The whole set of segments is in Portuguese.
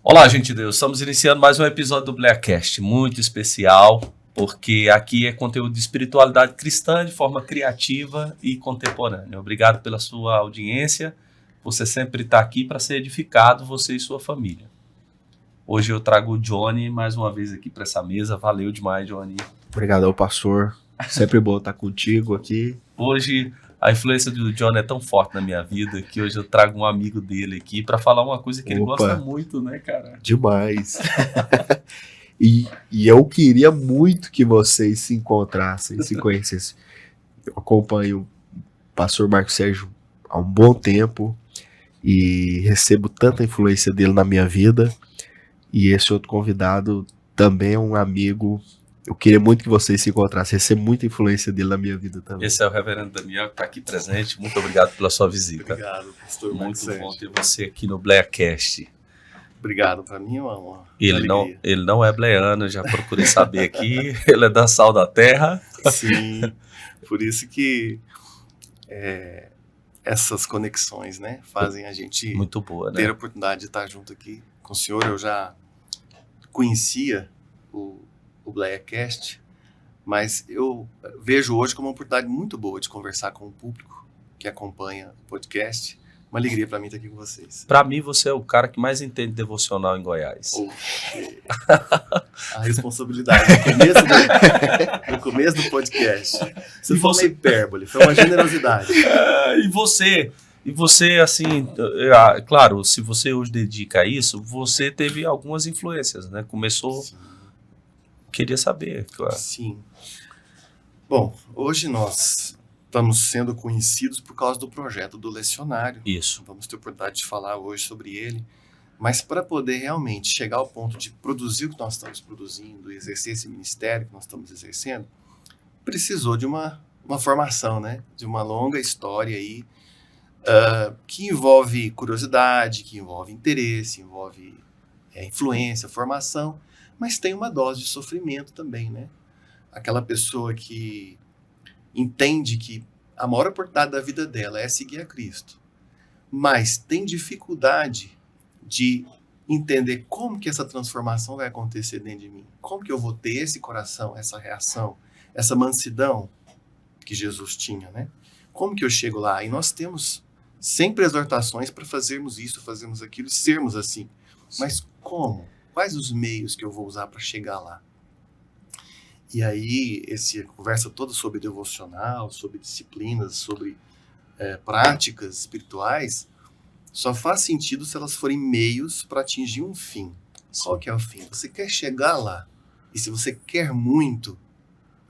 Olá, gente de Deus. Estamos iniciando mais um episódio do Blackcast, muito especial, porque aqui é conteúdo de espiritualidade cristã de forma criativa e contemporânea. Obrigado pela sua audiência. Você sempre está aqui para ser edificado, você e sua família. Hoje eu trago o Johnny mais uma vez aqui para essa mesa. Valeu demais, Johnny. Obrigado, pastor. Sempre bom estar contigo aqui. Hoje a influência do Johnny é tão forte na minha vida que hoje eu trago um amigo dele aqui para falar uma coisa que ele gosta muito, né, cara? Demais. e eu queria muito que vocês se encontrassem, se conhecessem. Eu acompanho o pastor Marcos Sérgio há um bom tempo e recebo tanta influência dele na minha vida. E esse outro convidado também é um amigo. Eu queria muito que vocês se encontrassem, recebo muita influência dele na minha vida também. Esse é o reverendo Daniel, que está aqui presente. Muito obrigado pela sua visita. Obrigado, pastor Marcos Muito bom Sérgio. ter você aqui no Blackcast. Obrigado, para mim é uma honra. Ele não é bleano, já procurei saber aqui. Ele é da Sal da Terra. Sim, por isso que essas conexões, né, fazem a gente muito boa, né? ter a oportunidade de estar junto aqui com o senhor. Eu já conhecia o Blackcast, mas eu vejo hoje como uma oportunidade muito boa de conversar com o público que acompanha o podcast. Uma alegria para mim estar aqui com vocês. Para mim, você é o cara que mais entende devocional em Goiás. A responsabilidade no começo do podcast. Isso foi uma hipérbole, foi uma generosidade. E você, assim, claro, se você hoje dedica a isso, você teve algumas influências, né? Começou... Sim. Queria saber. Claro. Sim. Bom, hoje nós estamos sendo conhecidos por causa do projeto do Lecionário. Isso. Vamos ter a oportunidade de falar hoje sobre ele. Mas para poder realmente chegar ao ponto de produzir o que nós estamos produzindo, exercer esse ministério que nós estamos exercendo, precisou de uma formação, né? De uma longa história aí, que envolve curiosidade, que envolve interesse, envolve influência, formação, mas tem uma dose de sofrimento também, né? Aquela pessoa que entende que a maior oportunidade da vida dela é seguir a Cristo, mas tem dificuldade de entender como que essa transformação vai acontecer dentro de mim. Como que eu vou ter esse coração, essa reação, essa mansidão que Jesus tinha, né? Como que eu chego lá? E nós temos sempre exortações para fazermos isso, fazermos aquilo, sermos assim. Mas como? Quais os meios que eu vou usar para chegar lá? E aí, essa conversa toda sobre devocional, sobre disciplinas, sobre práticas espirituais, só faz sentido se elas forem meios para atingir um fim. Qual que é o fim? Você quer chegar lá. E se você quer muito,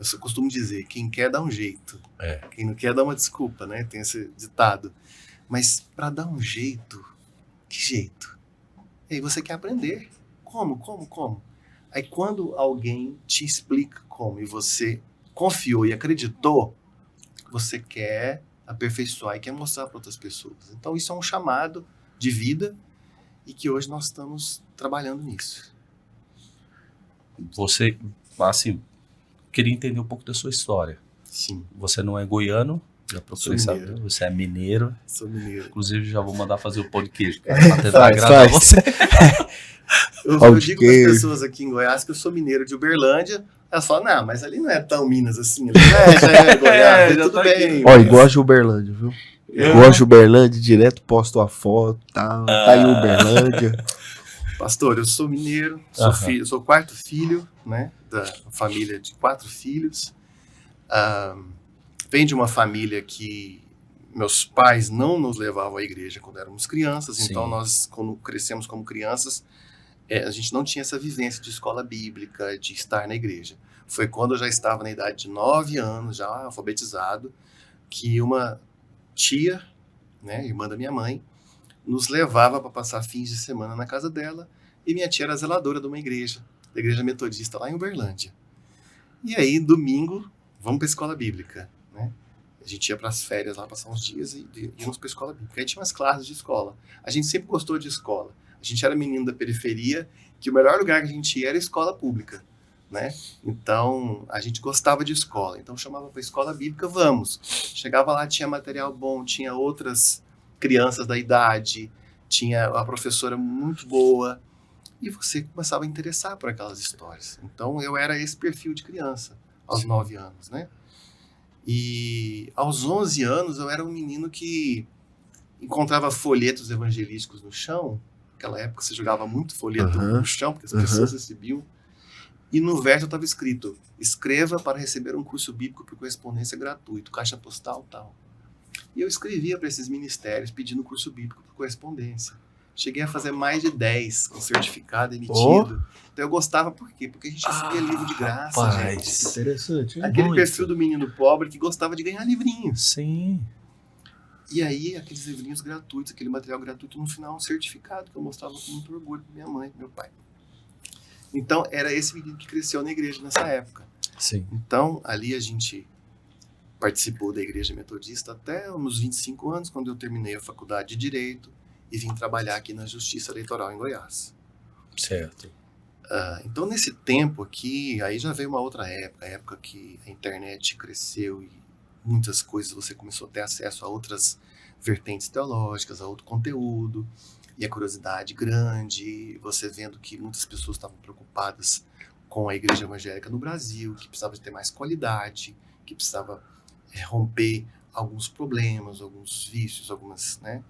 eu costumo dizer, quem quer dá um jeito. Quem não quer dá uma desculpa, né? Tem esse ditado. Mas para dar um jeito, que jeito? E aí você quer aprender. Como? Aí quando alguém te explica como e você confiou e acreditou, você quer aperfeiçoar e quer mostrar para outras pessoas. Então isso é um chamado de vida e que hoje nós estamos trabalhando nisso. Você, assim, queria entender um pouco da sua história. Sim. Você não é goiano, já procurei saber. Você é mineiro. Sou mineiro. Inclusive já vou mandar fazer o pão de queijo para tentar agradar você. Eu digo para as pessoas aqui em Goiás que eu sou mineiro de Uberlândia. Elas falam, não, mas ali não é tão Minas assim. Ali já é Goiás, tudo bem. Ó, igual de Uberlândia, viu? Igual de Uberlândia, direto posto a foto, tá em Uberlândia. Pastor, eu sou mineiro, sou o quarto filho, né, da família de 4 filhos. Venho de uma família que meus pais não nos levavam à igreja quando éramos crianças. Sim. Então nós, quando crescemos como crianças, a gente não tinha essa vivência de escola bíblica, de estar na igreja. Foi quando eu já estava na idade de 9 anos, já alfabetizado, que uma tia, né, irmã da minha mãe, nos levava para passar fins de semana na casa dela, e minha tia era zeladora de uma igreja, da igreja metodista lá em Uberlândia. E aí, domingo, vamos para a escola bíblica, né? A gente ia para as férias lá, passar uns dias e íamos para a escola bíblica. Aí tinha umas classes de escola. A gente sempre gostou de escola. A gente era menino da periferia, que o melhor lugar que a gente ia era a escola pública, né? Então, a gente gostava de escola. Então, chamava para a escola bíblica, vamos. Chegava lá, tinha material bom, tinha outras crianças da idade, tinha uma professora muito boa. E você começava a interessar por aquelas histórias. Então, eu era esse perfil de criança, aos 9 anos, né? E aos 11 anos, eu era um menino que encontrava folhetos evangelísticos no chão. Naquela época, você jogava muito folheto no chão, porque as pessoas recebiam. E no verso estava escrito: escreva para receber um curso bíblico por correspondência gratuito, caixa postal tal. E eu escrevia para esses ministérios pedindo curso bíblico por correspondência. Cheguei a fazer mais de 10 com certificado emitido. Então eu gostava por quê? Porque a gente recebia livro de graça, gente. Interessante. Aquele perfil do menino pobre que gostava de ganhar livrinhos. Sim. E aí, aqueles livrinhos gratuitos, aquele material gratuito, no final, um certificado que eu mostrava com muito orgulho para minha mãe e meu pai. Então, era esse menino que cresceu na igreja nessa época. Sim. Então, ali a gente participou da igreja metodista até uns 25 anos, quando eu terminei a faculdade de Direito e vim trabalhar aqui na Justiça Eleitoral em Goiás. Certo. Então, nesse tempo aqui, aí já veio uma outra época, a época que a internet cresceu e muitas coisas você começou a ter acesso a outras vertentes teológicas, a outro conteúdo, e a curiosidade grande, você vendo que muitas pessoas estavam preocupadas com a igreja evangélica no Brasil, que precisava de ter mais qualidade, que precisava romper alguns problemas, alguns vícios, algumas, né?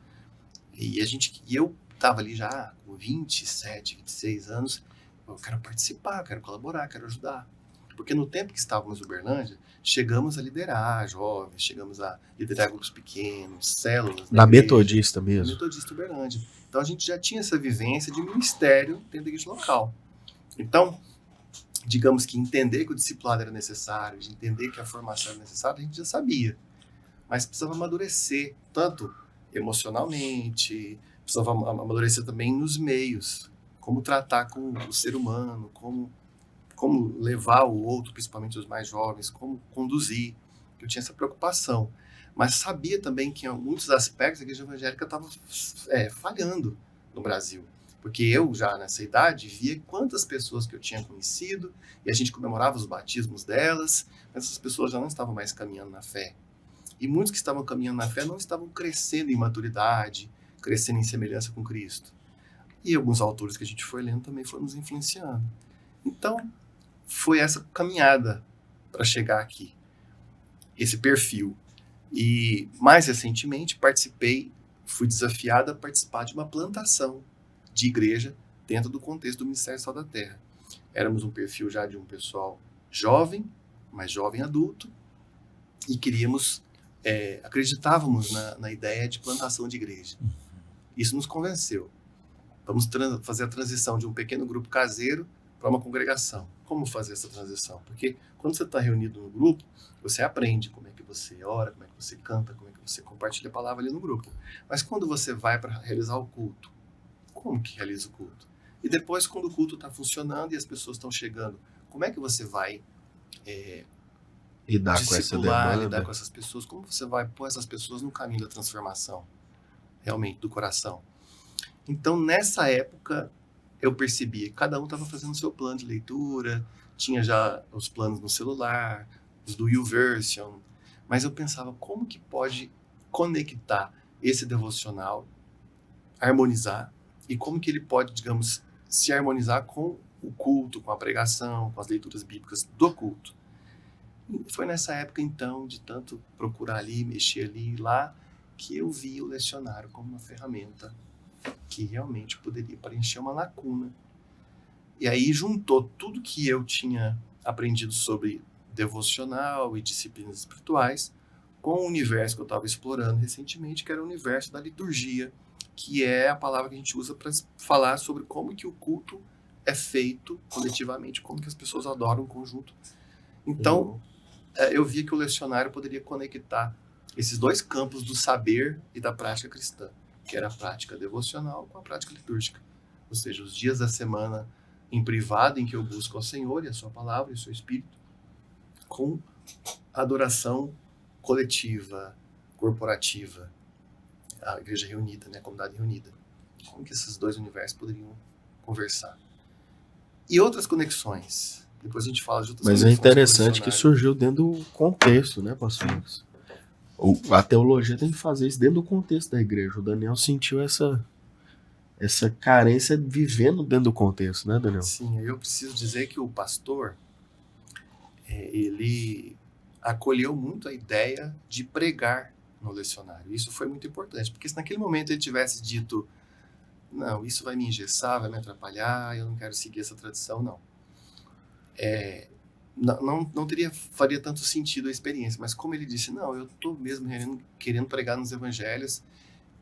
E eu estava ali já com 27, 26 anos, eu quero participar, quero colaborar, quero ajudar. Porque no tempo que estávamos em Uberlândia, chegamos a liderar jovens, chegamos a liderar grupos pequenos, células. Na Metodista mesmo? Na Metodista Uberlândia. Então a gente já tinha essa vivência de ministério dentro da igreja local. Então, digamos que entender que o discipulado era necessário, de entender que a formação era necessária, a gente já sabia. Mas precisava amadurecer, tanto emocionalmente, precisava amadurecer também nos meios, como tratar com o ser humano, como levar o outro, principalmente os mais jovens, como conduzir. Eu tinha essa preocupação. Mas sabia também que em muitos aspectos a igreja evangélica estava falhando no Brasil. Porque eu, já nessa idade, via quantas pessoas que eu tinha conhecido, e a gente comemorava os batismos delas, mas essas pessoas já não estavam mais caminhando na fé. E muitos que estavam caminhando na fé não estavam crescendo em maturidade, crescendo em semelhança com Cristo. E alguns autores que a gente foi lendo também foram nos influenciando. Então, foi essa caminhada para chegar aqui, esse perfil. E, mais recentemente, fui desafiado a participar de uma plantação de igreja dentro do contexto do Ministério Sal da Terra. Éramos um perfil já de um pessoal jovem, mais jovem adulto, e acreditávamos na ideia de plantação de igreja. Isso nos convenceu. Vamos fazer a transição de um pequeno grupo caseiro para uma congregação. Como fazer essa transição? Porque quando você está reunido no grupo, você aprende como é que você ora, como é que você canta, como é que você compartilha a palavra ali no grupo. Mas quando você vai para realizar o culto, como que realiza o culto? E depois, quando o culto está funcionando e as pessoas estão chegando, como é que você vai lidar com essa demanda? Lidar com essas pessoas? Como você vai pôr essas pessoas no caminho da transformação, realmente, do coração? Então, nessa época, eu percebi que cada um estava fazendo o seu plano de leitura, tinha já os planos no celular, os do YouVersion, mas eu pensava como que pode conectar esse devocional, harmonizar, e como que ele pode, digamos, se harmonizar com o culto, com a pregação, com as leituras bíblicas do culto. E foi nessa época, então, de tanto procurar ali, mexer ali e lá, que eu vi o lecionário como uma ferramenta que realmente poderia preencher uma lacuna. E aí juntou tudo que eu tinha aprendido sobre devocional e disciplinas espirituais com o universo que eu estava explorando recentemente, que era o universo da liturgia, que é a palavra que a gente usa para falar sobre como que o culto é feito coletivamente, como que as pessoas adoram em conjunto. Então, eu via que o lecionário poderia conectar esses dois campos do saber e da prática cristã, que era a prática devocional com a prática litúrgica. Ou seja, os dias da semana em privado, em que eu busco ao Senhor e a sua palavra e o seu Espírito, com adoração coletiva, corporativa, a igreja reunida, né, a comunidade reunida. Como que esses dois universos poderiam conversar? E outras conexões. Depois a gente fala de outras conexões. Mas é interessante que surgiu dentro do contexto, né, pastor Lucas? A teologia tem que fazer isso dentro do contexto da igreja. O Daniel sentiu essa essa carência vivendo dentro do contexto, né, Daniel? Sim, eu preciso dizer que o pastor, ele acolheu muito a ideia de pregar no lecionário. Isso foi muito importante, porque se naquele momento ele tivesse dito, não, isso vai me engessar, vai me atrapalhar, eu não quero seguir essa tradição, não. Não faria tanto sentido a experiência, mas como ele disse, não, eu estou mesmo querendo pregar nos evangelhos,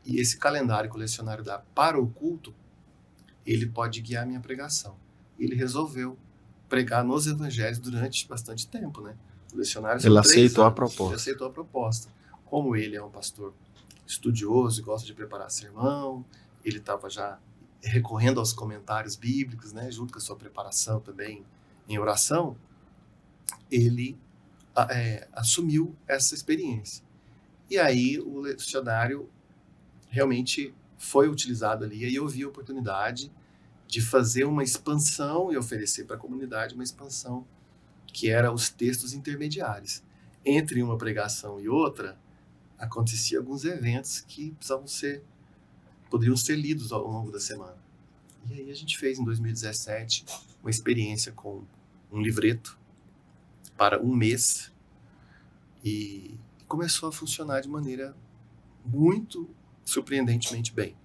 e esse calendário que o lecionário dá para o culto, ele pode guiar a minha pregação. Ele resolveu pregar nos evangelhos durante bastante tempo, né? O lecionário são Ele 3 aceitou a anos. proposta. Ele aceitou a proposta. Como ele é um pastor estudioso e gosta de preparar sermão, ele estava já recorrendo aos comentários bíblicos, né? Junto com a sua preparação também em oração, ele assumiu essa experiência. E aí o lecionário realmente foi utilizado ali, e eu vi a oportunidade de fazer uma expansão e oferecer para a comunidade uma expansão que era os textos intermediários. Entre uma pregação e outra, acontecia alguns eventos que poderiam ser lidos ao longo da semana. E aí a gente fez em 2017 uma experiência com um livreto para um mês e começou a funcionar de maneira muito surpreendentemente bem.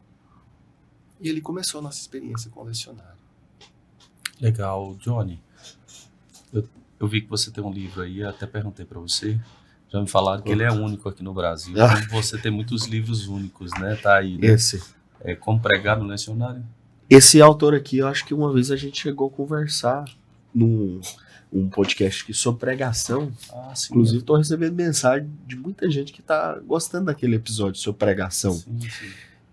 E ali começou a nossa experiência com o lecionário. Legal, Johnny. Eu vi que você tem um livro aí, até perguntei para você. Já me falaram que ele é único aqui no Brasil. Você tem muitos livros únicos, né? Tá aí, né? Esse. Como pregar no lecionário? Esse autor aqui, eu acho que uma vez a gente chegou a conversar num podcast aqui sobre pregação. Sim. Inclusive, estou recebendo mensagem de muita gente que está gostando daquele episódio sobre pregação. Sim.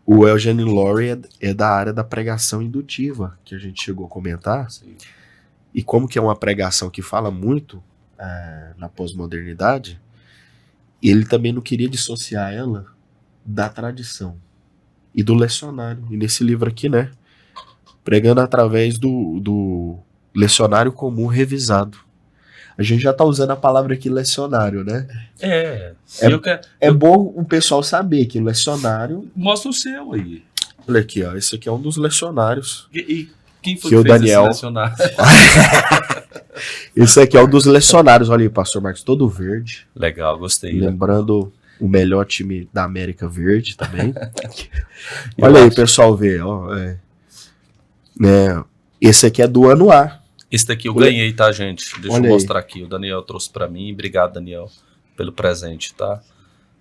O Eugene Laurie é da área da pregação indutiva, que a gente chegou a comentar. Sim. E como que é uma pregação que fala muito na pós-modernidade, ele também não queria dissociar ela da tradição e do lecionário. E nesse livro aqui, né, pregando através do lecionário comum revisado. A gente já tá usando a palavra aqui lecionário, né? É bom o pessoal saber que o lecionário... Mostra o seu aí. Olha aqui, ó. Esse aqui é um dos lecionários. E quem foi que que o fez Daniel... esse lecionário? Esse aqui é um dos lecionários. Olha aí, pastor Marcos, todo verde. Legal, gostei. Lembrando o melhor time da América Verde também. Olha aí, pessoal, vê. Ó, esse aqui é do ano A. Esse daqui eu ganhei, tá, gente? Deixa Olha eu aí. mostrar aqui. O Daniel trouxe pra mim. Obrigado, Daniel, pelo presente, tá?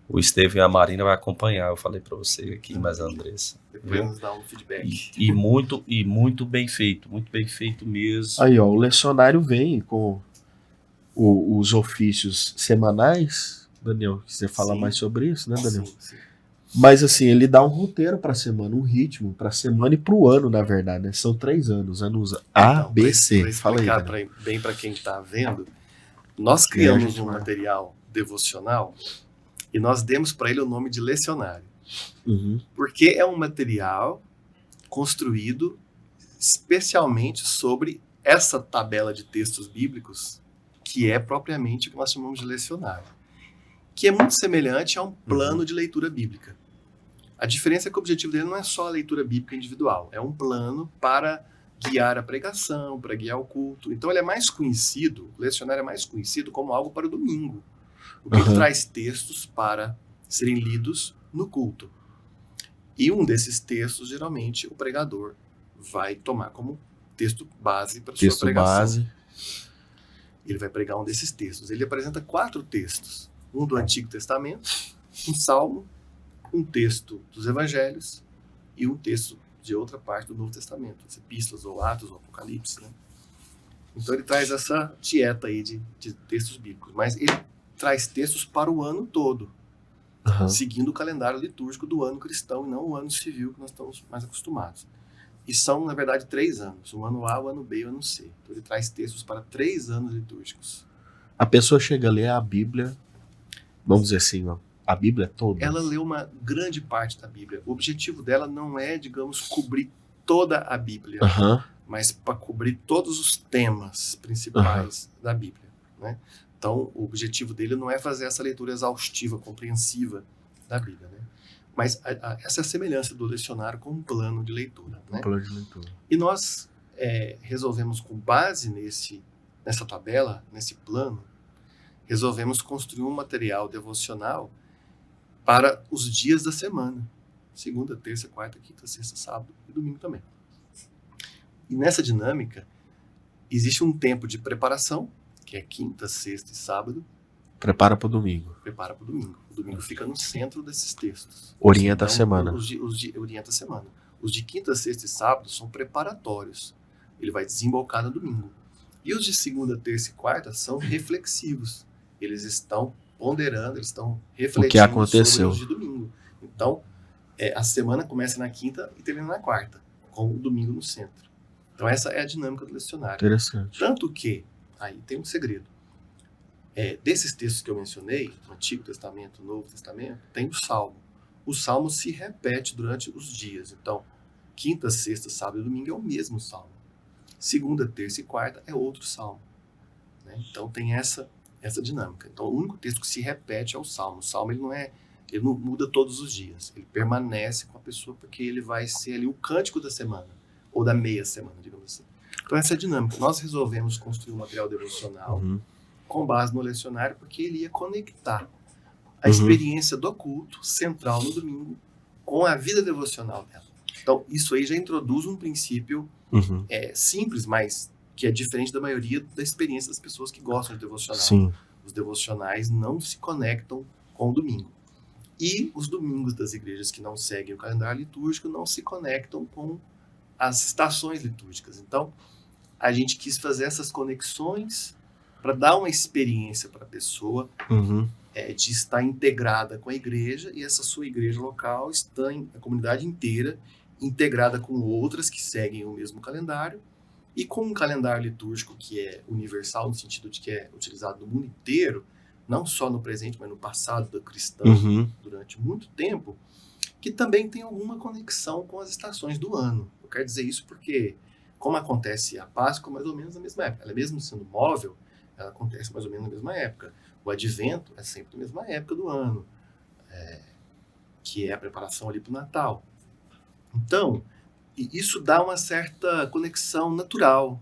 O Estevam e a Marina vai acompanhar. Eu falei pra você aqui, mas a Andressa. Depois nos dá um feedback. E muito bem feito. Muito bem feito mesmo. Aí, ó, o lecionário vem com os ofícios semanais. Daniel, quiser falar Sim. mais sobre isso, né, Daniel? Sim. Mas assim, ele dá um roteiro pra semana, um ritmo pra semana e pro ano, na verdade, né? São 3 anos, anos A, Então, B, C. Pra Fala aí, explicar Daniel. bem para quem está vendo, nós a criamos gente um vai. material devocional e nós demos para ele o nome de lecionário. Uhum. Porque é um material construído especialmente sobre essa tabela de textos bíblicos, que é propriamente o que nós chamamos de lecionário, que é muito semelhante a um plano de leitura bíblica. A diferença é que o objetivo dele não é só a leitura bíblica individual, é um plano para guiar a pregação, para guiar o culto. Então ele é mais conhecido, o lecionário é mais conhecido como algo para o domingo, porque ele traz textos para serem lidos no culto. E um desses textos, geralmente, o pregador vai tomar como texto base para sua pregação. Base. Ele vai pregar um desses textos. Ele apresenta 4 textos. Um do Antigo Testamento, um Salmo, um texto dos Evangelhos e um texto de outra parte do Novo Testamento, as Epístolas, ou Atos, ou Apocalipse, né? Então ele traz essa dieta aí de textos bíblicos, mas ele traz textos para o ano todo, seguindo o calendário litúrgico do ano cristão e não o ano civil que nós estamos mais acostumados. E são, na verdade, 3 anos, o ano A, o ano B e o ano C. Então ele traz textos para 3 anos litúrgicos. A pessoa chega a ler a Bíblia, vamos dizer assim, ó, a Bíblia toda. Ela leu uma grande parte da Bíblia. O objetivo dela não é, digamos, cobrir toda a Bíblia, mas para cobrir todos os temas principais da Bíblia, né? Então, o objetivo dele não é fazer essa leitura exaustiva, compreensiva da Bíblia, né? Mas essa é a semelhança do lecionário com um plano de leitura, né? Plano de leitura. E nós resolvemos, com base nessa tabela, nesse plano, resolvemos construir um material devocional para os dias da semana. Segunda, terça, quarta, quinta, sexta, sábado e domingo também. E nessa dinâmica, existe um tempo de preparação, que é quinta, sexta e sábado. Prepara para o domingo. Prepara para o domingo. O domingo fica no centro desses textos. Orienta a semana. Orienta a semana. Os de quinta, sexta e sábado são preparatórios. Ele vai desembocar no domingo. E os de segunda, terça e quarta são reflexivos. Eles estão ponderando, eles estão refletindo o que aconteceu sobre os de domingo. Então, a semana começa na quinta e termina na quarta, com o domingo no centro. Então, essa é a dinâmica do lecionário. Interessante. Tanto que, aí tem um segredo. Desses textos que eu mencionei, do Antigo Testamento, Novo Testamento, tem o Salmo. O Salmo se repete durante os dias. Então, quinta, sexta, sábado e domingo é o mesmo Salmo. Segunda, terça e quarta é outro Salmo. Né? Então, tem essa dinâmica. Então, o único texto que se repete é o Salmo. O Salmo ele não muda todos os dias. Ele permanece com a pessoa porque ele vai ser ali o cântico da semana, ou da meia semana, digamos assim. Então, essa é a dinâmica. Nós resolvemos construir um material devocional com base no lecionário, porque ele ia conectar a experiência do culto central no domingo com a vida devocional dela. Então, isso aí já introduz um princípio simples, mas que é diferente da maioria da experiência das pessoas que gostam de devocional. Sim. Os devocionais não se conectam com o domingo. E os domingos das igrejas que não seguem o calendário litúrgico não se conectam com as estações litúrgicas. Então, a gente quis fazer essas conexões para dar uma experiência para a pessoa de estar integrada com a igreja, e essa sua igreja local está a comunidade inteira integrada com outras que seguem o mesmo calendário, e com um calendário litúrgico que é universal, no sentido de que é utilizado no mundo inteiro, não só no presente, mas no passado da cristã, durante muito tempo, que também tem alguma conexão com as estações do ano. Eu quero dizer isso porque, como acontece a Páscoa, mais ou menos na mesma época, ela mesmo sendo móvel, ela acontece mais ou menos na mesma época. O Advento é sempre na mesma época do ano, que é a preparação ali para o Natal. Então, isso dá uma certa conexão natural.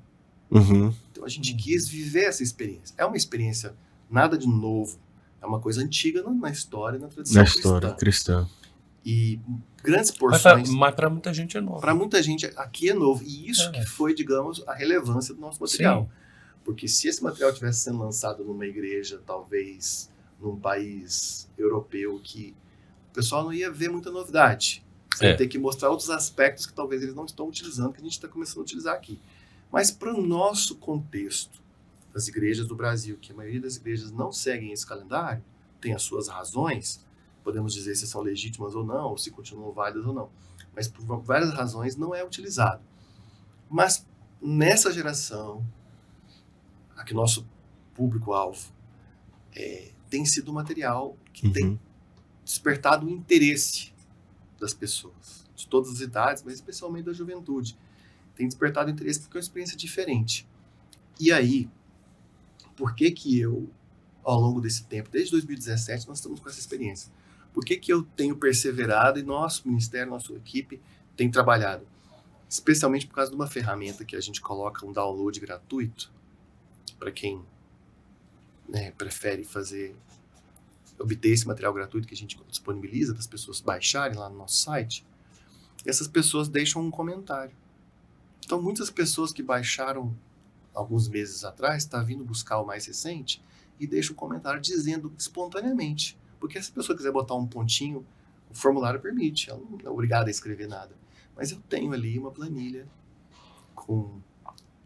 Então, a gente quis viver essa experiência. É uma experiência nada de novo. É uma coisa antiga na história, na tradição cristã. E grandes porções... Mas para muita gente é novo. Para muita gente aqui é novo. E isso que foi, digamos, a relevância do nosso material. Sim. Porque se esse material estivesse sendo lançado numa igreja, talvez num país europeu, que o pessoal não ia ver muita novidade. Você ia ter que mostrar outros aspectos que talvez eles não estão utilizando, que a gente está começando a utilizar aqui. Mas para o nosso contexto, das igrejas do Brasil, que a maioria das igrejas não seguem esse calendário, tem as suas razões, podemos dizer se são legítimas ou não, ou se continuam válidas ou não. Mas por várias razões não é utilizado. Mas nessa geração, aqui nosso público-alvo, tem sido um material que tem despertado o interesse das pessoas, de todas as idades, mas especialmente da juventude. Tem despertado o interesse porque é uma experiência diferente. E aí, por que eu, ao longo desse tempo, desde 2017, nós estamos com essa experiência? Por que eu tenho perseverado e nosso ministério, nossa equipe tem trabalhado? Especialmente por causa de uma ferramenta que a gente coloca um download gratuito para quem prefere obter esse material gratuito que a gente disponibiliza, das pessoas baixarem lá no nosso site. E essas pessoas deixam um comentário. Então, muitas pessoas que baixaram alguns meses atrás, está vindo buscar o mais recente e deixa um comentário dizendo espontaneamente. Porque se a pessoa quiser botar um pontinho, o formulário permite, ela não é obrigada a escrever nada. Mas eu tenho ali uma planilha com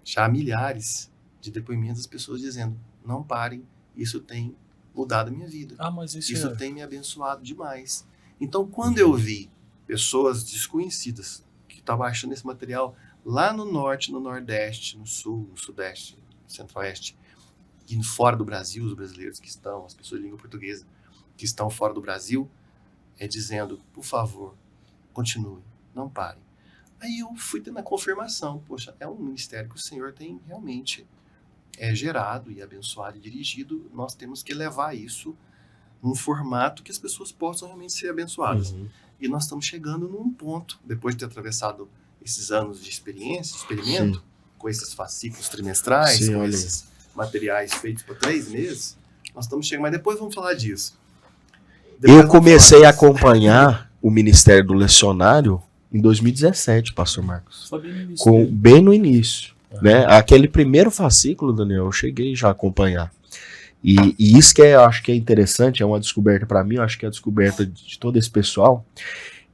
já milhares de depoimentos das pessoas dizendo: não parem, isso tem mudado a minha vida. Mas isso tem me abençoado demais. Então, quando eu vi pessoas desconhecidas que estavam baixando esse material lá no norte, no nordeste, no sul, no sudeste, no centro-oeste, e fora do Brasil, os brasileiros que estão, as pessoas de língua portuguesa que estão fora do Brasil, dizendo: por favor, continue, não parem. Aí eu fui tendo a confirmação: poxa, é um ministério que o Senhor tem realmente gerado e abençoado e dirigido. Nós temos que levar isso num formato que as pessoas possam realmente ser abençoadas. E nós estamos chegando num ponto, depois de ter atravessado esses anos de experimento, com esses fascículos trimestrais, com esses materiais feitos por 3 meses, nós estamos chegando, mas depois vamos falar disso. Eu comecei a acompanhar o Ministério do Lecionário em 2017, Pastor Marcos. Foi bem no início. Bem no início. Né? Aquele primeiro fascículo, Daniel, eu cheguei já a acompanhar. E isso que eu acho que é interessante, é uma descoberta para mim, eu acho que é a descoberta de todo esse pessoal,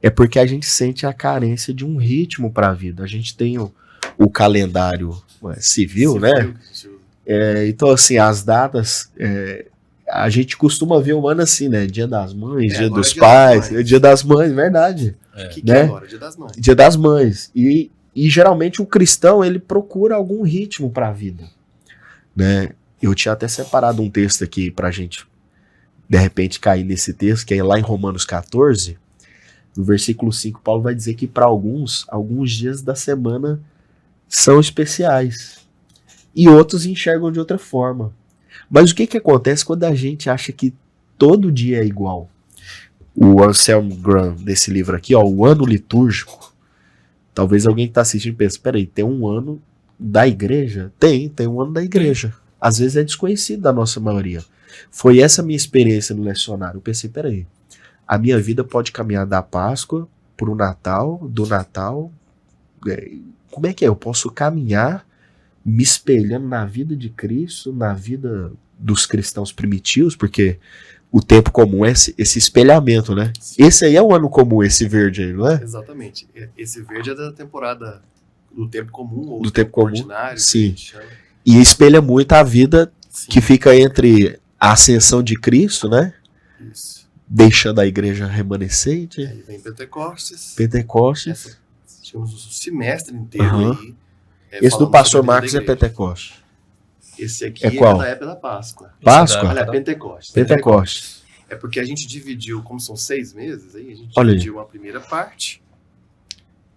é porque a gente sente a carência de um ritmo para a vida. A gente tem o calendário civil, né? Então, assim, as datas... a gente costuma ver o ano assim, né? Dia das Mães, Dia dos Pais, Dia das Mães, verdade. Que é agora? Dia das Mães. Dia das Mães. E geralmente o cristão, ele procura algum ritmo para a vida, né? Eu tinha até separado um texto aqui pra gente, de repente, cair nesse texto, que é lá em Romanos 14, no versículo 5, Paulo vai dizer que para alguns dias da semana são especiais. E outros enxergam de outra forma. Mas o que acontece quando a gente acha que todo dia é igual? O Anselm Graham, nesse livro aqui, ó, o ano litúrgico, talvez alguém que está assistindo pense, peraí, tem um ano da igreja? Tem um ano da igreja. Às vezes é desconhecido da nossa maioria. Foi essa minha experiência no lecionário. Eu pensei, peraí, a minha vida pode caminhar da Páscoa para o Natal, do Natal. Como é que é? Eu posso caminhar me espelhando na vida de Cristo, na vida dos cristãos primitivos, porque o tempo comum é esse espelhamento, né? Sim. Esse aí é o ano comum, esse verde aí, não é? Exatamente. Esse verde é da temporada do tempo comum, ou do tempo comum ordinário. Sim. E espelha muito a vida Sim. que fica entre a ascensão de Cristo, né? Isso. Deixando a igreja remanescente. Aí vem Pentecostes. Tínhamos o semestre inteiro aí. Esse do pastor Marcos é Pentecostes. Esse aqui é qual? Da época da Páscoa. Páscoa? Olha, Pentecostes. Pentecostes. É porque a gente dividiu, como são 6 meses, aí a gente dividiu a primeira parte,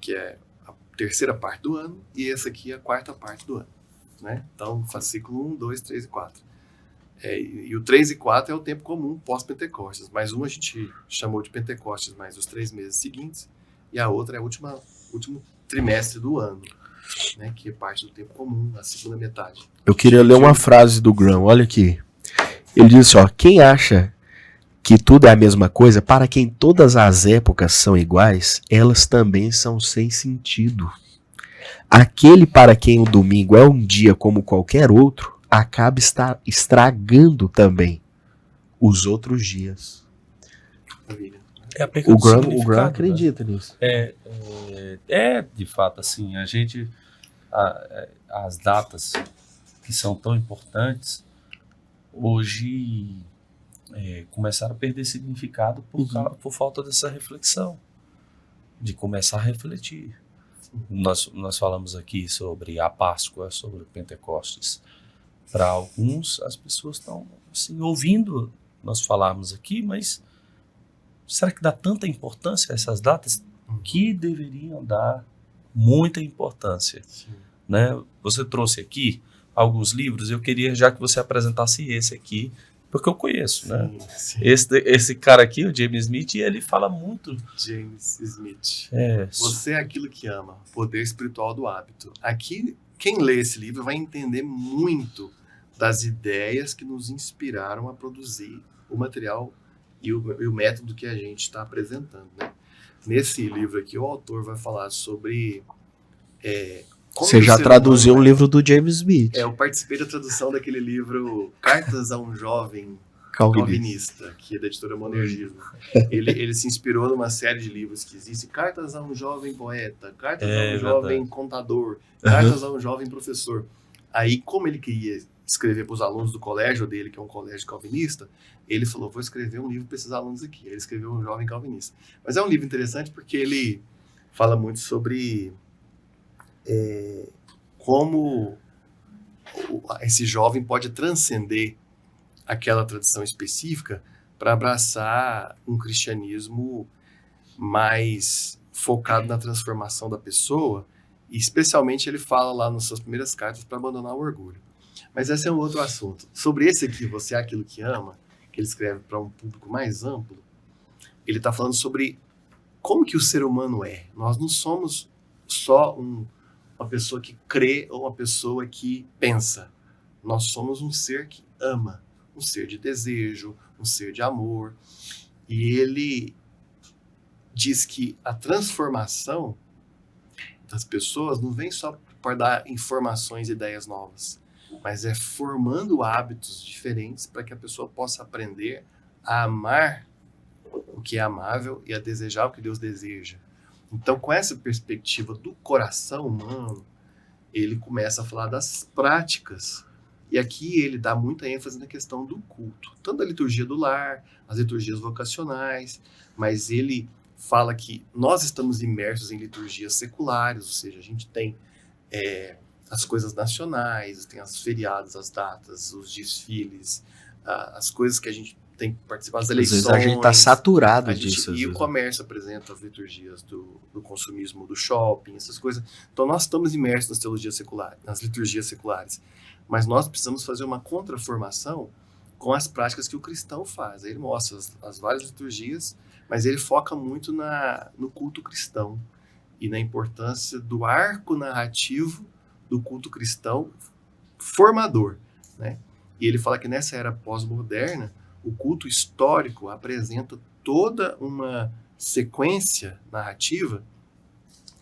que é a terceira parte do ano, e essa aqui é a quarta parte do ano. Né? Então, fascículo 1, 2, 3 e 4. E o 3 e 4 é o tempo comum pós-Pentecostes, mas uma a gente chamou de Pentecostes mais os 3 meses seguintes, e a outra é o último trimestre do ano, né? Que é parte do tempo comum, a segunda metade. Eu queria ler uma frase do Graham, olha aqui. Ele diz assim, ó, quem acha que tudo é a mesma coisa, para quem todas as épocas são iguais, elas também são sem sentido. Aquele para quem o domingo é um dia como qualquer outro, acaba estragando também os outros dias. O Graham acredita nisso. De fato, assim, a gente, as datas que são tão importantes, hoje começaram a perder significado por falta dessa reflexão, de começar a refletir. Nós falamos aqui sobre a Páscoa, sobre o Pentecostes. Para alguns, as pessoas estão assim, ouvindo nós falarmos aqui, mas será que dá tanta importância a essas datas? Que deveriam dar muita importância. Né? Você trouxe aqui alguns livros, eu queria já que você apresentasse esse aqui, porque eu conheço, né? Sim. Esse cara aqui, o James Smith, ele fala muito. James Smith. É. Você é aquilo que ama, poder espiritual do hábito. Aqui, quem lê esse livro vai entender muito das ideias que nos inspiraram a produzir o material e o método que a gente está apresentando, né? Nesse livro aqui, o autor vai falar sobre... Você já traduziu um livro do James Smith. Eu participei da tradução daquele livro Cartas a um Jovem Calvinista, que é da editora Monergismo. Ele se inspirou numa série de livros que existem. Cartas a um Jovem Poeta, Cartas a um Jovem Contador, Cartas a um Jovem Professor. Aí, como ele queria escrever para os alunos do colégio dele, que é um colégio calvinista, ele falou, vou escrever um livro para esses alunos aqui. Ele escreveu Um Jovem Calvinista. Mas é um livro interessante porque ele fala muito sobre... como esse jovem pode transcender aquela tradição específica para abraçar um cristianismo mais focado na transformação da pessoa, e especialmente ele fala lá nas suas primeiras cartas para abandonar o orgulho. Mas esse é um outro assunto. Sobre esse aqui, Você é aquilo que ama, que ele escreve para um público mais amplo, ele está falando sobre como que o ser humano é. Nós não somos só uma pessoa que crê ou uma pessoa que pensa. Nós somos um ser que ama, um ser de desejo, um ser de amor. E ele diz que a transformação das pessoas não vem só para dar informações e ideias novas, mas é formando hábitos diferentes para que a pessoa possa aprender a amar o que é amável e a desejar o que Deus deseja. Então, com essa perspectiva do coração humano, ele começa a falar das práticas. E aqui ele dá muita ênfase na questão do culto, tanto a liturgia do lar, as liturgias vocacionais, mas ele fala que nós estamos imersos em liturgias seculares, ou seja, a gente tem as coisas nacionais, tem as feriados, as datas, os desfiles, as coisas que a gente tem que participar, as eleições. Às vezes a gente está saturado disso. E o comércio apresenta as liturgias do consumismo, do shopping, essas coisas. Então nós estamos imersos nas teologias seculares, nas liturgias seculares. Mas nós precisamos fazer uma contraformação com as práticas que o cristão faz. Ele mostra as várias liturgias, mas ele foca muito no culto cristão e na importância do arco narrativo do culto cristão formador, né? E ele fala que nessa era pós-moderna, o culto histórico apresenta toda uma sequência narrativa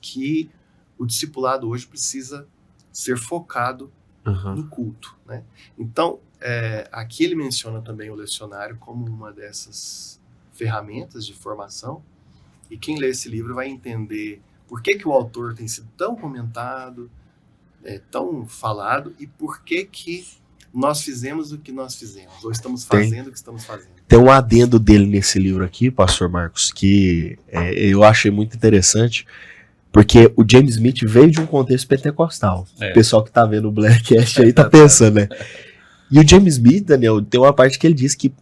que o discipulado hoje precisa ser focado no culto, né? Então, aqui ele menciona também o lecionário como uma dessas ferramentas de formação, e quem lê esse livro vai entender por que o autor tem sido tão comentado, tão falado, e por que nós fizemos o que nós fizemos, ou estamos fazendo o que estamos fazendo. Tem um adendo dele nesse livro aqui, pastor Marcos, que eu achei muito interessante, porque o James Smith veio de um contexto pentecostal. O pessoal que tá vendo o Blackcast aí tá pensando, né? E o James Smith, Daniel, tem uma parte que ele diz que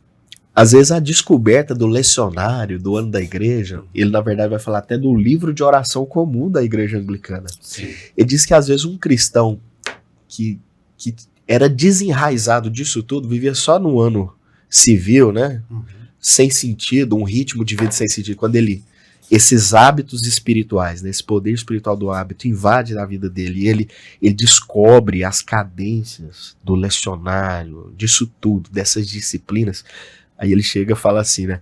às vezes a descoberta do lecionário, do ano da igreja, ele na verdade vai falar até do livro de oração comum da igreja anglicana. Sim. Ele diz que às vezes um cristão que era desenraizado disso tudo, vivia só no ano civil, né? Sem sentido, um ritmo de vida sem sentido. Quando esses hábitos espirituais, né, esse poder espiritual do hábito invade a vida dele, e ele descobre as cadências do lecionário, disso tudo, dessas disciplinas. Aí ele chega e fala assim, né?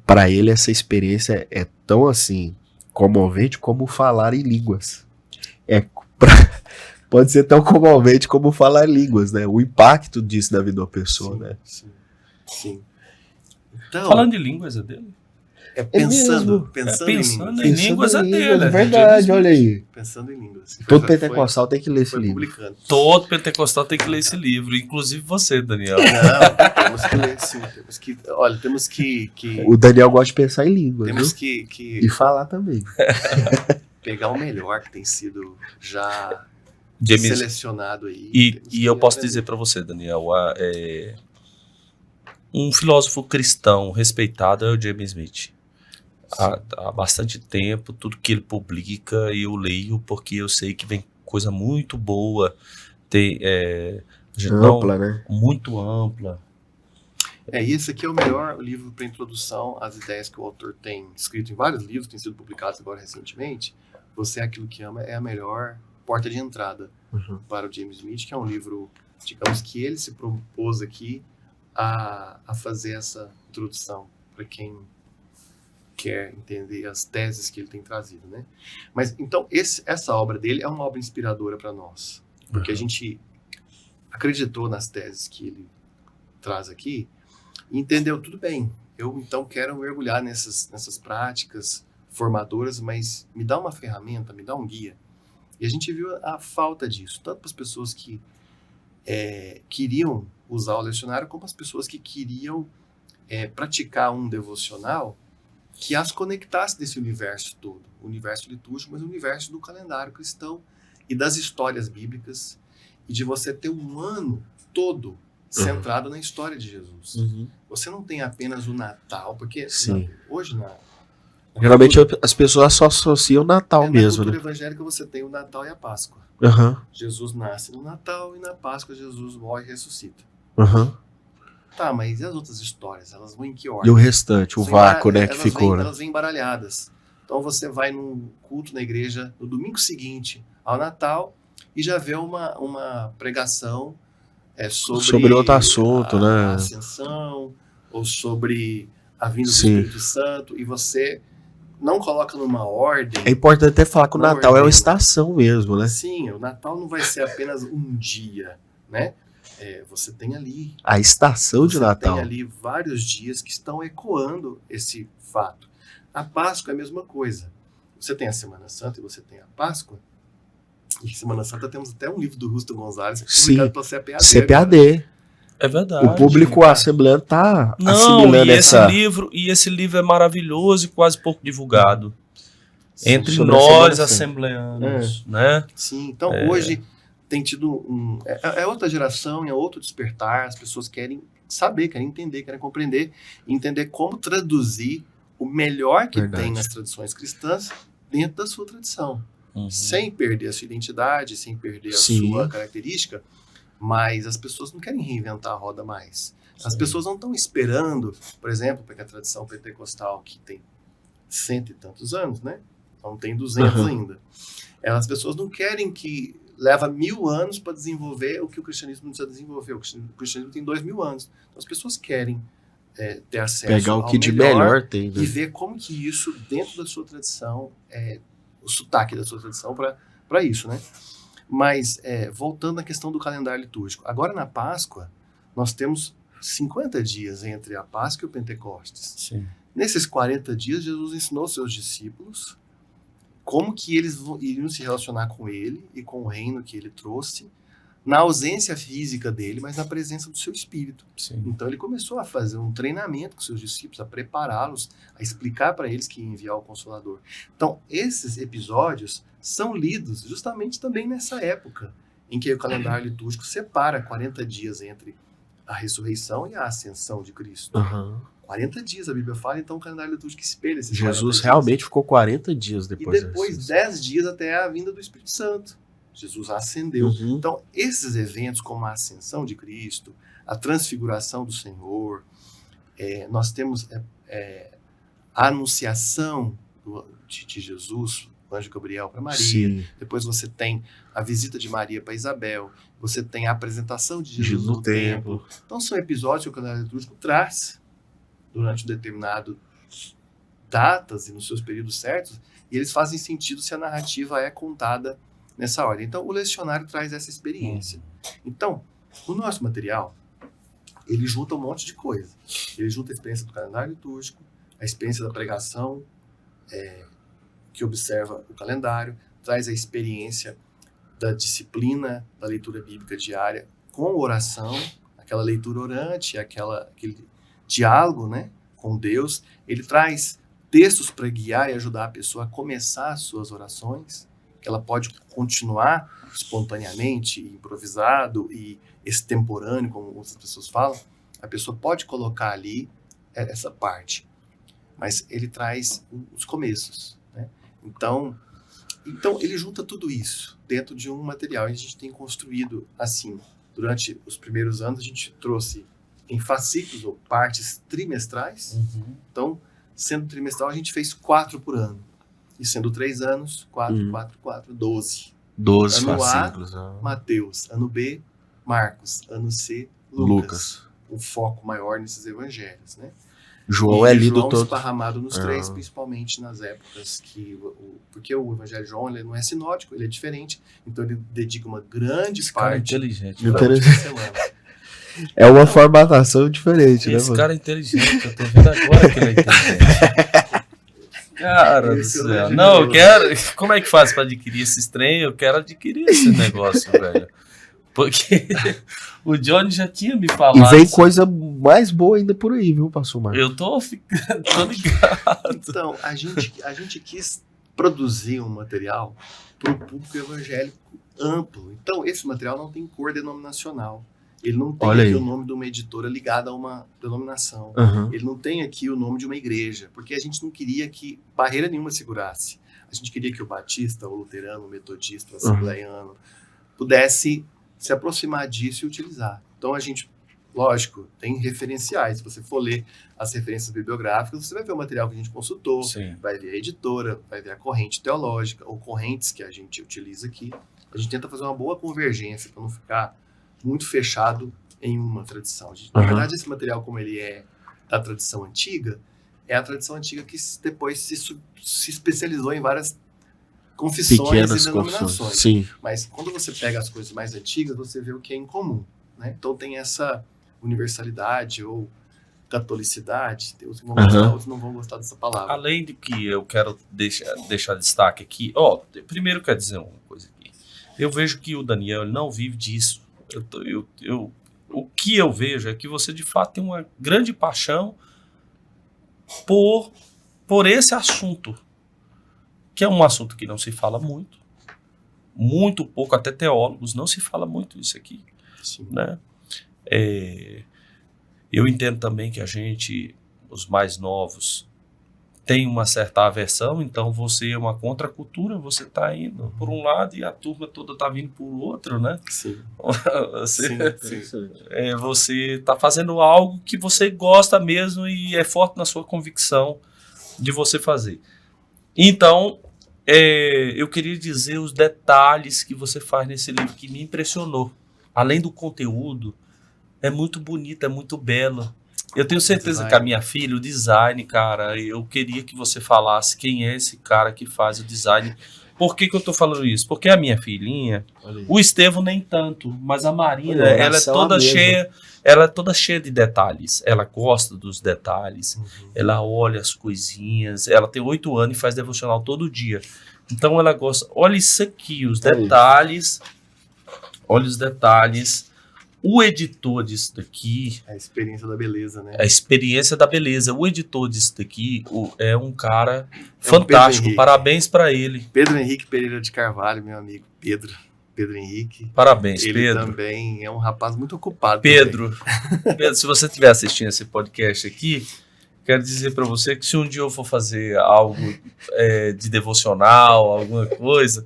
Para ele essa experiência é tão assim comovente como falar em línguas. Pode ser tão comovente como falar em línguas, né? O impacto disso na vida da pessoa, Sim, né? Sim. Então, Falando de línguas, é dele? Pensando em línguas. É dele. É verdade, olha aí. Pensando em línguas. Todo pentecostal tem que ler esse livro. Publicando. Todo pentecostal tem que ler esse livro, inclusive você, Daniel. Não, temos que ler sim. Temos que O Daniel gosta de pensar em línguas, temos viu? que E falar também. pegar o melhor que tem sido já James, selecionado aí. e eu posso dizer para você, Daniel, um filósofo cristão respeitado é o James Smith. Há bastante tempo, tudo que ele publica eu leio, porque eu sei que vem coisa muito boa, Ampla, né? Muito ampla. E esse aqui é o melhor livro para introdução às ideias que o autor tem escrito em vários livros, tem sido publicados agora recentemente. Você é Aquilo que Ama é a melhor porta de entrada para o James Smith, que é um livro, digamos que ele se propôs aqui a fazer essa introdução para quem quer entender as teses que ele tem trazido, né? Mas então essa obra dele é uma obra inspiradora para nós, porque a gente acreditou nas teses que ele traz aqui e entendeu tudo bem. Eu então quero mergulhar nessas práticas formadoras, mas me dá uma ferramenta, me dá um guia. E a gente viu a falta disso, tanto para as pessoas que queriam usar o lecionário, como as pessoas que queriam praticar um devocional que as conectasse desse universo todo, o universo litúrgico, mas o universo do calendário cristão e das histórias bíblicas, e de você ter um ano todo centrado na história de Jesus. Você não tem apenas o Natal, porque hoje geralmente as pessoas só associam o Natal mesmo, na cultura né? evangélica você tem o Natal e a Páscoa. Jesus nasce no Natal e na Páscoa Jesus morre e ressuscita. Tá, mas e as outras histórias? Elas vão em que ordem? E o restante, o vácuo, né, que ficou, né? Elas vêm embaralhadas. Então você vai num culto na igreja no domingo seguinte ao Natal e já vê uma pregação sobre outro assunto, né? a ascensão ou sobre a vinda do Espírito Santo, e você não coloca numa ordem. É importante até falar que o Natal é uma estação mesmo, né? Sim, o Natal não vai ser apenas um dia, né? Você tem ali a estação de Natal. Você tem ali vários dias que estão ecoando esse fato. A Páscoa é a mesma coisa. Você tem a Semana Santa e você tem a Páscoa. E Semana Santa temos até um livro do Rusto Gonzalez publicado pela CPAD. CPAD. É verdade. O público assembleano está assimilando esse livro é maravilhoso e quase pouco divulgado. Entre nós, assembleanos, né? Sim, então hoje tem tido outra geração, é outro despertar, as pessoas querem saber, querem entender, querem compreender, entender como traduzir o melhor que tem nas tradições cristãs dentro da sua tradição. Sem perder a sua identidade, sem perder a sua característica, mas as pessoas não querem reinventar a roda mais. As pessoas não estão esperando, por exemplo, porque a tradição pentecostal, que tem 100 e tantos anos, né? Não tem 200 ainda. As pessoas não querem que leva 1000 anos para desenvolver o que o cristianismo não precisa desenvolver. O cristianismo tem 2000 anos. Então as pessoas querem ter acesso pegar o que de melhor tem, né? E ver como que isso, dentro da sua tradição, o sotaque da sua tradição para isso, né? Mas, voltando à questão do calendário litúrgico, agora na Páscoa, nós temos 50 dias entre a Páscoa e o Pentecostes. Sim. Nesses 40 dias, Jesus ensinou aos seus discípulos como que eles iriam se relacionar com ele e com o reino que ele trouxe, na ausência física dele, mas na presença do seu Espírito. Sim. Então ele começou a fazer um treinamento com seus discípulos, a prepará-los, a explicar para eles que ia enviar o Consolador. Então esses episódios são lidos justamente também nessa época, em que o calendário litúrgico separa 40 dias entre a ressurreição e a ascensão de Cristo. 40 dias, a Bíblia fala, então o calendário litúrgico espelha esses 40 dias. Jesus realmente ficou 40 dias depois. E depois 10 dias até a vinda do Espírito Santo. Jesus ascendeu. Então, esses eventos como a ascensão de Cristo, a transfiguração do Senhor, nós temos a anunciação de Jesus, o anjo Gabriel para Maria. Sim. Depois você tem a visita de Maria para Isabel. Você tem a apresentação de Jesus no templo. Então, são episódios que o calendário litúrgico traz durante um determinado datas e nos seus períodos certos, e eles fazem sentido se a narrativa é contada nessa ordem. Então, o lecionário traz essa experiência. Então, o nosso material, ele junta um monte de coisa. Ele junta a experiência do calendário litúrgico, a experiência da pregação, que observa o calendário, traz a experiência da disciplina da leitura bíblica diária com oração, aquela leitura orante, aquele diálogo, né, com Deus. Ele traz textos para guiar e ajudar a pessoa a começar as suas orações, que ela pode continuar espontaneamente, improvisado e extemporâneo, como outras pessoas falam. A pessoa pode colocar ali essa parte, mas ele traz os começos, né? Então ele junta tudo isso dentro de um material. E a gente tem construído assim. Durante os primeiros anos, a gente trouxe em fascículos ou partes trimestrais. Então, sendo trimestral, a gente fez 4 por ano. E sendo 3 anos, 4, 4, 4, 12. 12 ano fascículos. A, Mateus. Ano B, Marcos. Ano C, Lucas. Um foco maior nesses evangelhos, né? João é lido João todo. esparramado nos 3, principalmente nas épocas que... Porque o evangelho de João, ele não é sinótico, ele é diferente. Então ele dedica uma grande parte inteligente. da última semana. É uma formatação diferente, né? Esse cara é inteligente, eu tô vendo agora que ele é inteligente. Cara do céu. Não, eu quero... Como é que faz pra adquirir esses trem? Eu quero adquirir esse negócio, velho. Porque o Johnny já tinha me falado. E vem coisa mais boa ainda por aí, viu, pastor Marcos? Eu tô ligado. Então, a gente quis produzir um material para o público evangélico amplo. Então, esse material não tem cor denominacional. Ele não tem aqui o nome de uma editora ligada a uma denominação. Ele não tem aqui o nome de uma igreja, porque a gente não queria que barreira nenhuma segurasse. A gente queria que o batista, o luterano, o metodista, o assembleiano pudesse se aproximar disso e utilizar. Então a gente lógico, tem referenciais. Se você for ler as referências bibliográficas, você vai ver o material que a gente consultou, Sim. vai ver a editora, vai ver a corrente teológica, ou correntes que a gente utiliza aqui. A gente tenta fazer uma boa convergência para não ficar muito fechado em uma tradição. Na verdade, esse material, como ele é da tradição antiga, é a tradição antiga que depois se especializou em várias confissões Pequenas e denominações. confissões. Sim. Mas quando você pega as coisas mais antigas, você vê o que é em comum, né? Então tem essa universalidade ou catolicidade. Tem uns que vão gostar, outros não vão gostar dessa palavra. Além de que eu quero deixar destaque aqui, primeiro eu quero dizer uma coisa aqui. Eu vejo que o Daniel ele não vive disso. O que eu vejo é que você de fato tem uma grande paixão por esse assunto, que é um assunto que não se fala muito pouco, até teólogos, não se fala muito isso aqui. Sim. Né? Eu entendo também que a gente, os mais novos, tem uma certa aversão, então você é uma contracultura, você está indo por um lado e a turma toda está vindo por outro, né? Sim. Você está fazendo algo que você gosta mesmo e é forte na sua convicção de você fazer. Então, eu queria dizer os detalhes que você faz nesse livro que me impressionou. Além do conteúdo, é muito bonito, é muito belo. Eu tenho certeza que a minha filha, o design, cara, eu queria que você falasse quem é esse cara que faz o design. Por que eu tô falando isso? Porque a minha filhinha, o Estevão nem tanto, mas a Marina, ela é toda cheia de detalhes. Ela gosta dos detalhes, ela olha as coisinhas, ela tem 8 anos e faz devocional todo dia. Então ela gosta, olha isso aqui, os detalhes, olha os detalhes. O editor disso daqui... A experiência da beleza, né? A experiência da beleza. O editor disso daqui é um cara fantástico. Parabéns para ele. Pedro Henrique Pereira de Carvalho, meu amigo. Pedro Henrique. Parabéns, ele Pedro. Ele também é um rapaz muito ocupado. Pedro, se você estiver assistindo esse podcast aqui, quero dizer para você que se um dia eu for fazer algo de devocional, alguma coisa,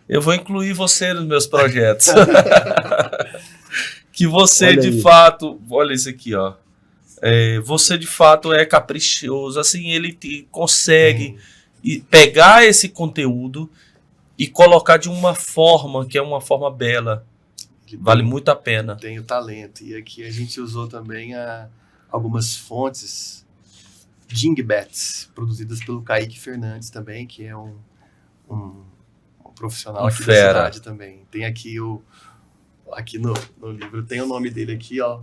eu vou incluir você nos meus projetos. Que você de fato, olha isso aqui, ó. Você de fato é caprichoso, assim, ele consegue pegar esse conteúdo e colocar de uma forma que é uma forma bela. Vale muito a pena. Tem o talento. E aqui a gente usou também algumas fontes Dingbats, produzidas pelo Kaique Fernandes também, que é um profissional aqui da cidade também. Tem aqui aqui no livro tem o nome dele aqui, ó.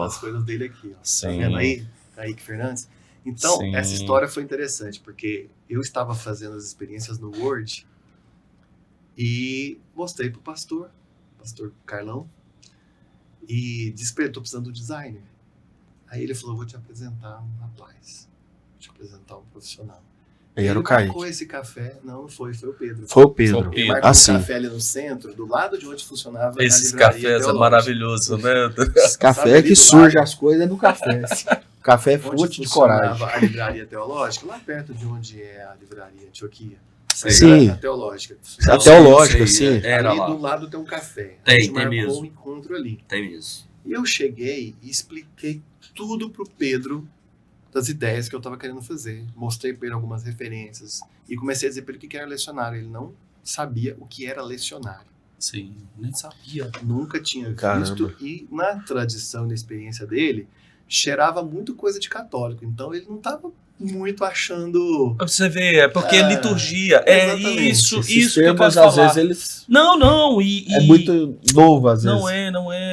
As coisas dele aqui, ó. Sim. Tá vendo aí? Kaique Fernandes. Então, essa história foi interessante, porque eu estava fazendo as experiências no Word e mostrei pro pastor Carlão, e disse pra ele, tô precisando do designer. Aí ele falou, vou te apresentar um rapaz, vou te apresentar um profissional. Ele era o Kaique. Ele esse café, não foi o Pedro. Foi o Pedro. Ele marcou um café ali no centro, do lado de onde funcionava esses a livraria cafés teológica. É maravilhoso, né? Esse café é que surge as coisas no café. Café é fonte de coragem. A livraria teológica, lá perto de onde é a livraria Antioquia. Sim. A teológica. A teológica, sim. Ali do lado tem um café. Tem marcou mesmo. Um encontro ali. Tem mesmo. E eu cheguei e expliquei tudo pro Pedro das ideias que eu estava querendo fazer. Mostrei para ele algumas referências e comecei a dizer para ele o que era lecionário. Ele não sabia o que era lecionário. Sim, nem sabia. Nunca tinha visto. E na tradição e na experiência dele, cheirava muito coisa de católico. Então ele não estava muito achando... Você vê, é porque é liturgia. Exatamente. Isso que eu quero às falar. vezes eles... Não. É muito novo, às vezes.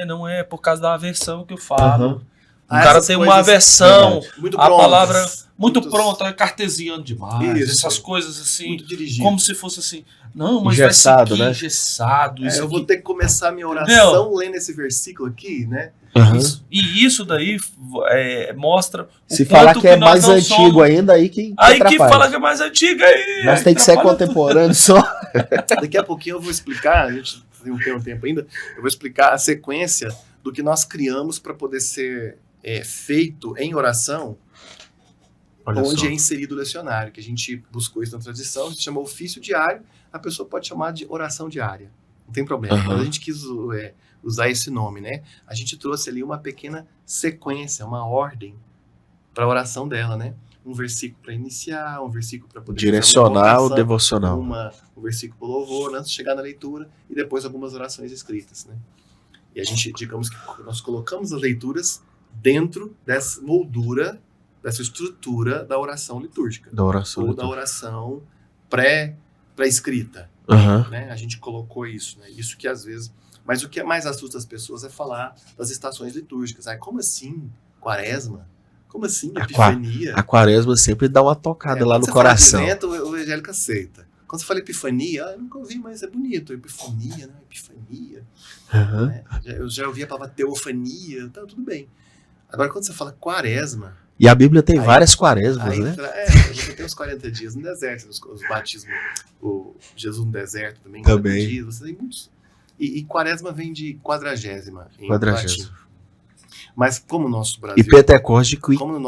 Não é por causa da aversão que eu falo. O Ah, cara essas tem uma coisas- aversão, Muito a prontas, palavra muito muitos- pronta, é cartesiano demais, Isso. essas coisas assim, muito dirigido. como se fosse assim, não, mas Engessado, vai ser né? engessado, isso Eu vou aqui. ter que começar a minha oração lendo esse versículo aqui, né? E isso daí mostra Se o falar quanto que é nós mais não antigo somos. ainda, aí que Aí que atrapalha. fala que é mais antiga aí. Nós tem que ser atrapalha contemporâneo só. Daqui a pouquinho eu vou explicar, a gente não tem um tempo ainda, eu vou explicar a sequência do que nós criamos para poder ser feito em oração, Olha onde só. é inserido o lecionário, que a gente buscou isso na tradição, se chama ofício diário, a pessoa pode chamar de oração diária, não tem problema. Uhum. Mas a gente quis usar esse nome, né? A gente trouxe ali uma pequena sequência, uma ordem para a oração dela, né? Um versículo para iniciar, um versículo para poder Direcional ou devocional? um versículo para louvor, antes de chegar na leitura, e depois algumas orações escritas, né? E a gente, digamos que nós colocamos as leituras dentro dessa moldura, dessa estrutura da oração litúrgica. Da oração ou da oração pré-escrita. Uhum. Né? A gente colocou isso, né? Isso que às vezes... Mas o que mais assusta as pessoas é falar das estações litúrgicas. Como assim Quaresma? Como assim Epifania? A Quaresma sempre dá uma tocada lá no coração. Quando você fala advento, o evangélico aceita. Quando você fala Epifania, eu nunca ouvi, mas é bonito. Epifania, né? Epifania. Uhum. Né? Eu já ouvi a palavra teofania, então tudo bem. Agora, quando você fala Quaresma... E a Bíblia tem várias Quaresmas, né? Você tem os 40 dias no deserto, os batismos, o Jesus no deserto também. Dias, você tem muitos. E Quaresma vem de quadragésima em latim. Mas como o nosso Brasil... E Pentecostes de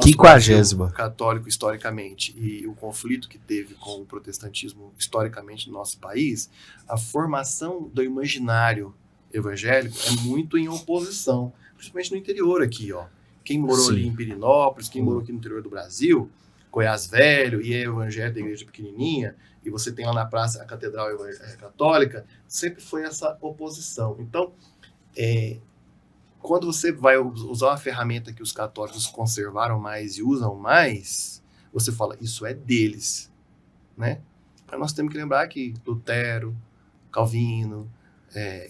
quinquagésima. Católico historicamente, e o conflito que teve com o protestantismo historicamente no nosso país, a formação do imaginário evangélico é muito em oposição, principalmente no interior aqui, ó. Quem morou ali em Pirinópolis, quem morou aqui no interior do Brasil, Goiás Velho, e é evangélico da igreja pequenininha, e você tem lá na praça a Catedral Católica, sempre foi essa oposição. Então, quando você vai usar uma ferramenta que os católicos conservaram mais e usam mais, você fala, isso é deles, né? Mas nós temos que lembrar que Lutero, Calvino,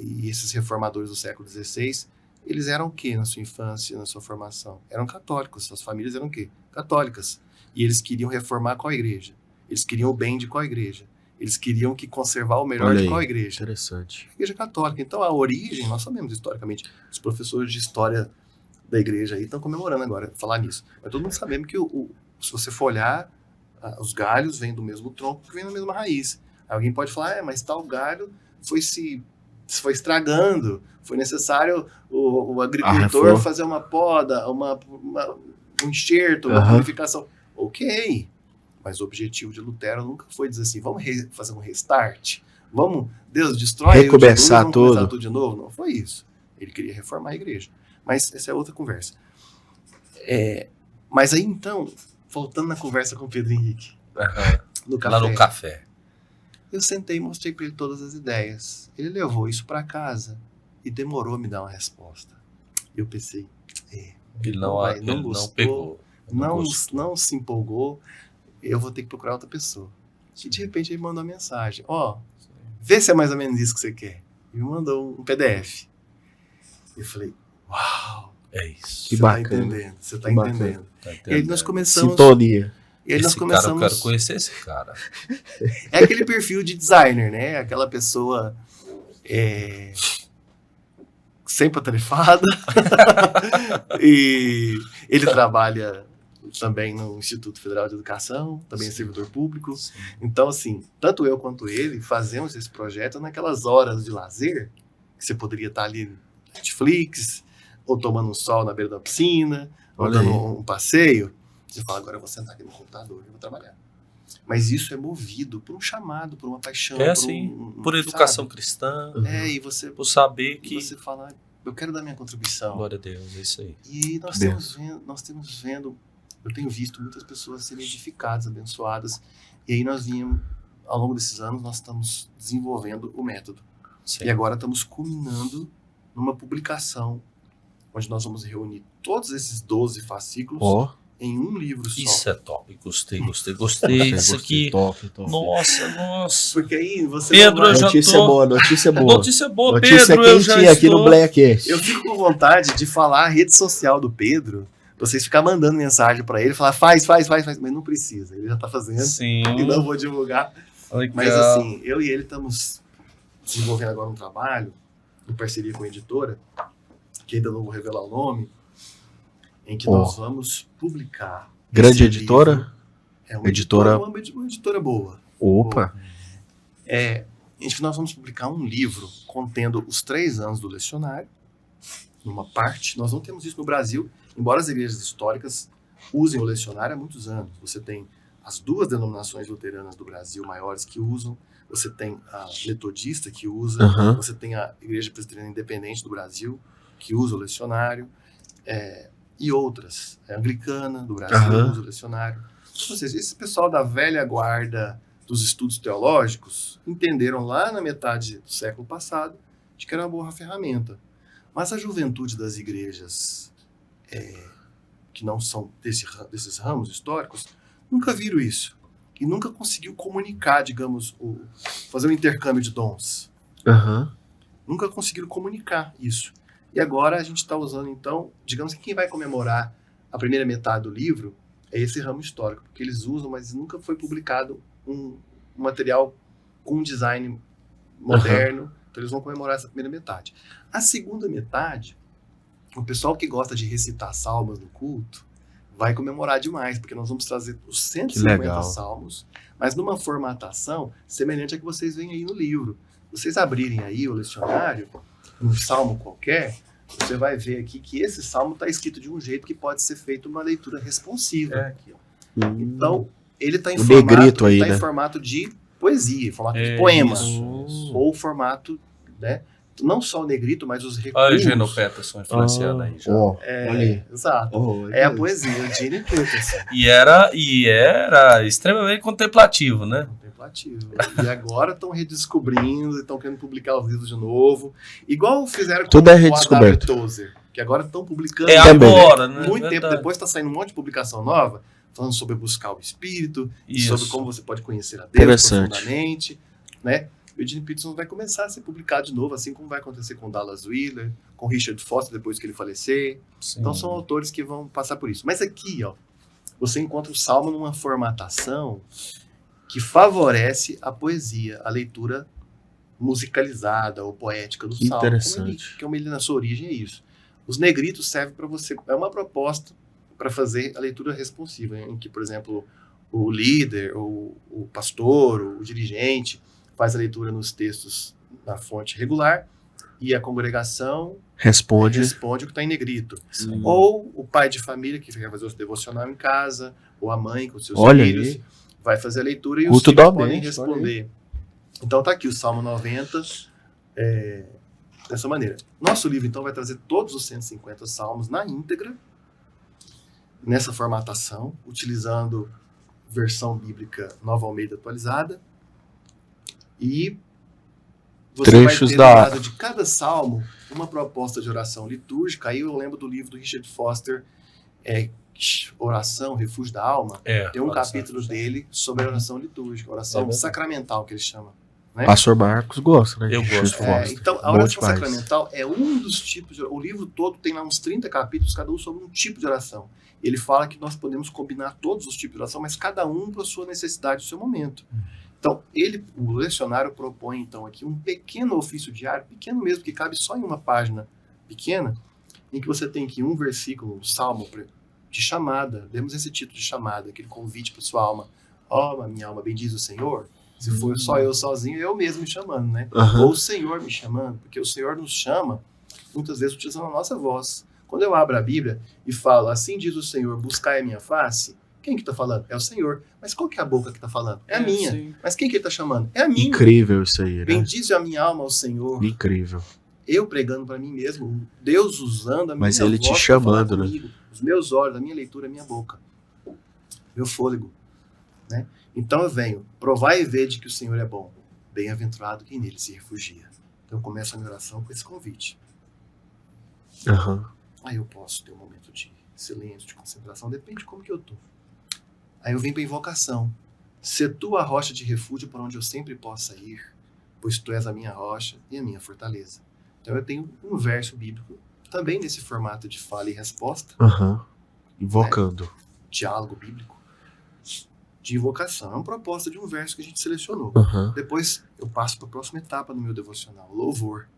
e esses reformadores do século XVI, eles eram o quê na sua infância, na sua formação? Eram católicos, suas famílias eram o quê? Católicas. E eles queriam reformar qual igreja? Eles queriam o bem de qual igreja? Eles queriam que conservar o melhor de qual igreja? Interessante. A igreja católica. Então, a origem, nós sabemos historicamente. Os professores de história da igreja aí estão comemorando agora, falar nisso. Mas todo mundo sabemos que, se você for olhar, os galhos vêm do mesmo tronco que vem da mesma raiz. Aí alguém pode falar, mas tal galho foi estragando, foi necessário o agricultor fazer uma poda, um enxerto, uma purificação. Ok, mas o objetivo de Lutero nunca foi dizer assim, vamos fazer um restart, Deus destrói recomeçar vamos começar tudo de novo. Não foi isso. Ele queria reformar a igreja. Mas essa é outra conversa. Mas aí então, voltando na conversa com o Pedro Henrique, lá no café. Eu sentei e mostrei para ele todas as ideias. Ele levou isso para casa e demorou a me dar uma resposta. Eu pensei, ele não gostou, não se empolgou, eu vou ter que procurar outra pessoa. E de repente ele mandou uma mensagem, vê se é mais ou menos isso que você quer. E me mandou um PDF. Eu falei, uau! É isso. Que bacana. Você tá entendendo. E aí nós começamos... Sintonia. E aí nós começamos... eu quero conhecer esse cara. É aquele perfil de designer, né? Aquela pessoa sempre atarefada. E ele trabalha também no Instituto Federal de Educação, também é servidor público. Sim. Então, assim, tanto eu quanto ele fazemos esse projeto naquelas horas de lazer, que você poderia estar ali no Netflix, ou tomando um sol na beira da piscina, ou dando um passeio. Você fala, agora eu vou sentar aqui no computador e vou trabalhar. Mas isso é movido por um chamado, por uma paixão. Por educação cristã. E você... Por saber que... você fala, eu quero dar minha contribuição. Glória a Deus, é isso aí. E nós temos vendo, eu tenho visto muitas pessoas serem edificadas, abençoadas. E aí nós vimos, ao longo desses anos, nós estamos desenvolvendo o método. Sim. E agora estamos culminando numa publicação, onde nós vamos reunir todos esses 12 fascículos em um livro só. Isso é top. Gostei. Isso aqui. Top. Nossa. Porque aí você... Pedro, eu já Notícia boa, Notícia Notícia Pedro, eu já aqui no Blackcast. Eu fico com vontade de falar a rede social do Pedro, vocês ficar mandando mensagem pra ele, falar faz, mas não precisa. Ele já tá fazendo. Sim. E não vou divulgar. Legal. Mas assim, eu e ele estamos desenvolvendo agora um trabalho, em parceria com a editora, que ainda não vou revelar o nome, em que nós vamos publicar. Grande editora? Livro. É uma editora boa. Opa! Nós vamos publicar um livro contendo os 3 anos do lecionário, numa parte. Nós não temos isso no Brasil, embora as igrejas históricas usem o lecionário há muitos anos. Você tem as duas denominações luteranas do Brasil maiores que usam, você tem a metodista que usa, você tem a Igreja Presbiteriana Independente do Brasil que usa o lecionário, e outras. A Anglicana do Brasil usa o lecionário. Ou seja, esse pessoal da velha guarda dos estudos teológicos entenderam lá na metade do século passado de que era uma boa ferramenta. Mas a juventude das igrejas que não são desses ramos históricos nunca viram isso. E nunca conseguiu comunicar, digamos, fazer um intercâmbio de dons. Nunca conseguiram comunicar isso. E agora a gente está usando, então, digamos que quem vai comemorar a primeira metade do livro é esse ramo histórico, porque eles usam, mas nunca foi publicado um material com um design moderno, então eles vão comemorar essa primeira metade. A segunda metade, o pessoal que gosta de recitar salmos no culto vai comemorar demais, porque nós vamos trazer os 150 salmos, mas numa formatação semelhante à que vocês veem aí no livro. Vocês abrirem aí o lecionário, um salmo qualquer, você vai ver aqui que esse salmo está escrito de um jeito que pode ser feito uma leitura responsiva. Aqui, ó. Então, ele está em formato de poesia, em formato de poema, ou formato, né? Não só o negrito, mas os recursos. Olha o Geno Peterson influenciando aí já. Exato. É a poesia, o Gene Peterson. E era extremamente contemplativo, né? Contemplativo. E agora estão redescobrindo, estão querendo publicar os livros de novo. Igual fizeram com o A.W. Tozer, que agora estão publicando. Agora, né? Muito tempo depois está saindo um monte de publicação nova, falando sobre buscar o Espírito, sobre como você pode conhecer a Deus profundamente, né? O Eugene Peterson vai começar a ser publicado de novo, assim como vai acontecer com Dallas Willard, com Richard Foster depois que ele falecer. Sim. Então são autores que vão passar por isso. Mas aqui, ó, você encontra o Salmo numa formatação que favorece a poesia, a leitura musicalizada ou poética do Salmo. Interessante. Como ele na sua origem é isso. Os negritos servem para você, é uma proposta para fazer a leitura responsiva, em que, por exemplo, o líder, o pastor, o dirigente faz a leitura nos textos na fonte regular e a congregação responde o que está em negrito. Sim. Ou o pai de família que vai fazer o devocional em casa, ou a mãe com seus filhos vai fazer a leitura e os filhos podem responder. Então tá aqui o Salmo 90 dessa maneira. Nosso livro então vai trazer todos os 150 salmos na íntegra, nessa formatação, utilizando versão bíblica Nova Almeida atualizada. E você trechos vai ter do lado de cada salmo uma proposta de oração litúrgica. Aí eu lembro do livro do Richard Foster, Oração, Refúgio da Alma. Tem um capítulo dele sobre a oração litúrgica, oração sacramental, que ele chama. Né? Pastor Marcos gosta, né? Eu gosto. Então, a oração sacramental é um dos tipos de oração. O livro todo tem lá uns 30 capítulos, cada um sobre um tipo de oração. Ele fala que nós podemos combinar todos os tipos de oração, mas cada um para a sua necessidade, do seu momento. Então, o lecionário propõe, então, aqui um pequeno ofício diário, pequeno mesmo, que cabe só em uma página pequena, em que você tem aqui um versículo, um salmo de chamada, demos esse título de chamada, aquele convite para sua alma. Minha alma, bendiz o Senhor. Se for só eu sozinho, eu mesmo me chamando, né? Ou o Senhor me chamando, porque o Senhor nos chama, muitas vezes utilizando a nossa voz. Quando eu abro a Bíblia e falo, assim diz o Senhor, buscai a minha face, quem que está falando? É o Senhor. Mas qual que é a boca que está falando? É a minha. Sim. Mas quem que ele está chamando? É a minha. Incrível isso aí, né? Bendize a minha alma ao Senhor. Incrível. Eu pregando para mim mesmo, Deus usando a minha voz. Mas ele te chamando, né? Comigo, os meus olhos, a minha leitura, a minha boca. Meu fôlego. Né? Então eu venho, provai e vede que o Senhor é bom. Bem-aventurado quem nele se refugia. Então eu começo a minha oração com esse convite. Aí eu posso ter um momento de silêncio, de concentração, depende de como que eu tô. Aí eu venho para a invocação. Se tu a rocha de refúgio para onde eu sempre possa ir, pois tu és a minha rocha e a minha fortaleza. Então eu tenho um verso bíblico, também nesse formato de fala e resposta. Invocando. Né? Diálogo bíblico. De invocação. É uma proposta de um verso que a gente selecionou. Depois eu passo para a próxima etapa do meu devocional. Louvor.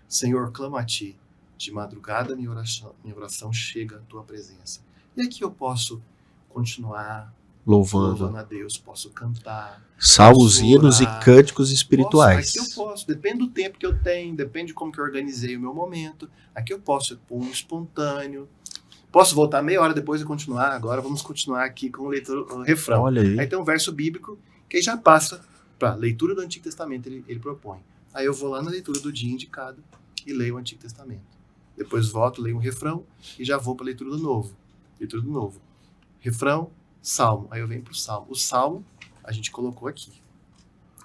Senhor, clamo a ti. De madrugada minha oração chega à tua presença. E aqui eu posso continuar louvando a Deus, posso cantar. Salmos, hinos e cânticos espirituais. Aqui eu posso, depende do tempo que eu tenho, depende de como que eu organizei o meu momento. Aqui eu posso pôr um espontâneo. Posso voltar meia hora depois e continuar? Agora vamos continuar aqui com o refrão. Olha aí. Aí tem um verso bíblico que aí já passa para leitura do Antigo Testamento, ele propõe. Aí eu vou lá na leitura do dia indicado e leio o Antigo Testamento. Depois volto, leio um refrão e já vou para a leitura do Novo. Leitura do Novo. Refrão, Salmo. Aí eu venho para o Salmo. O Salmo a gente colocou aqui,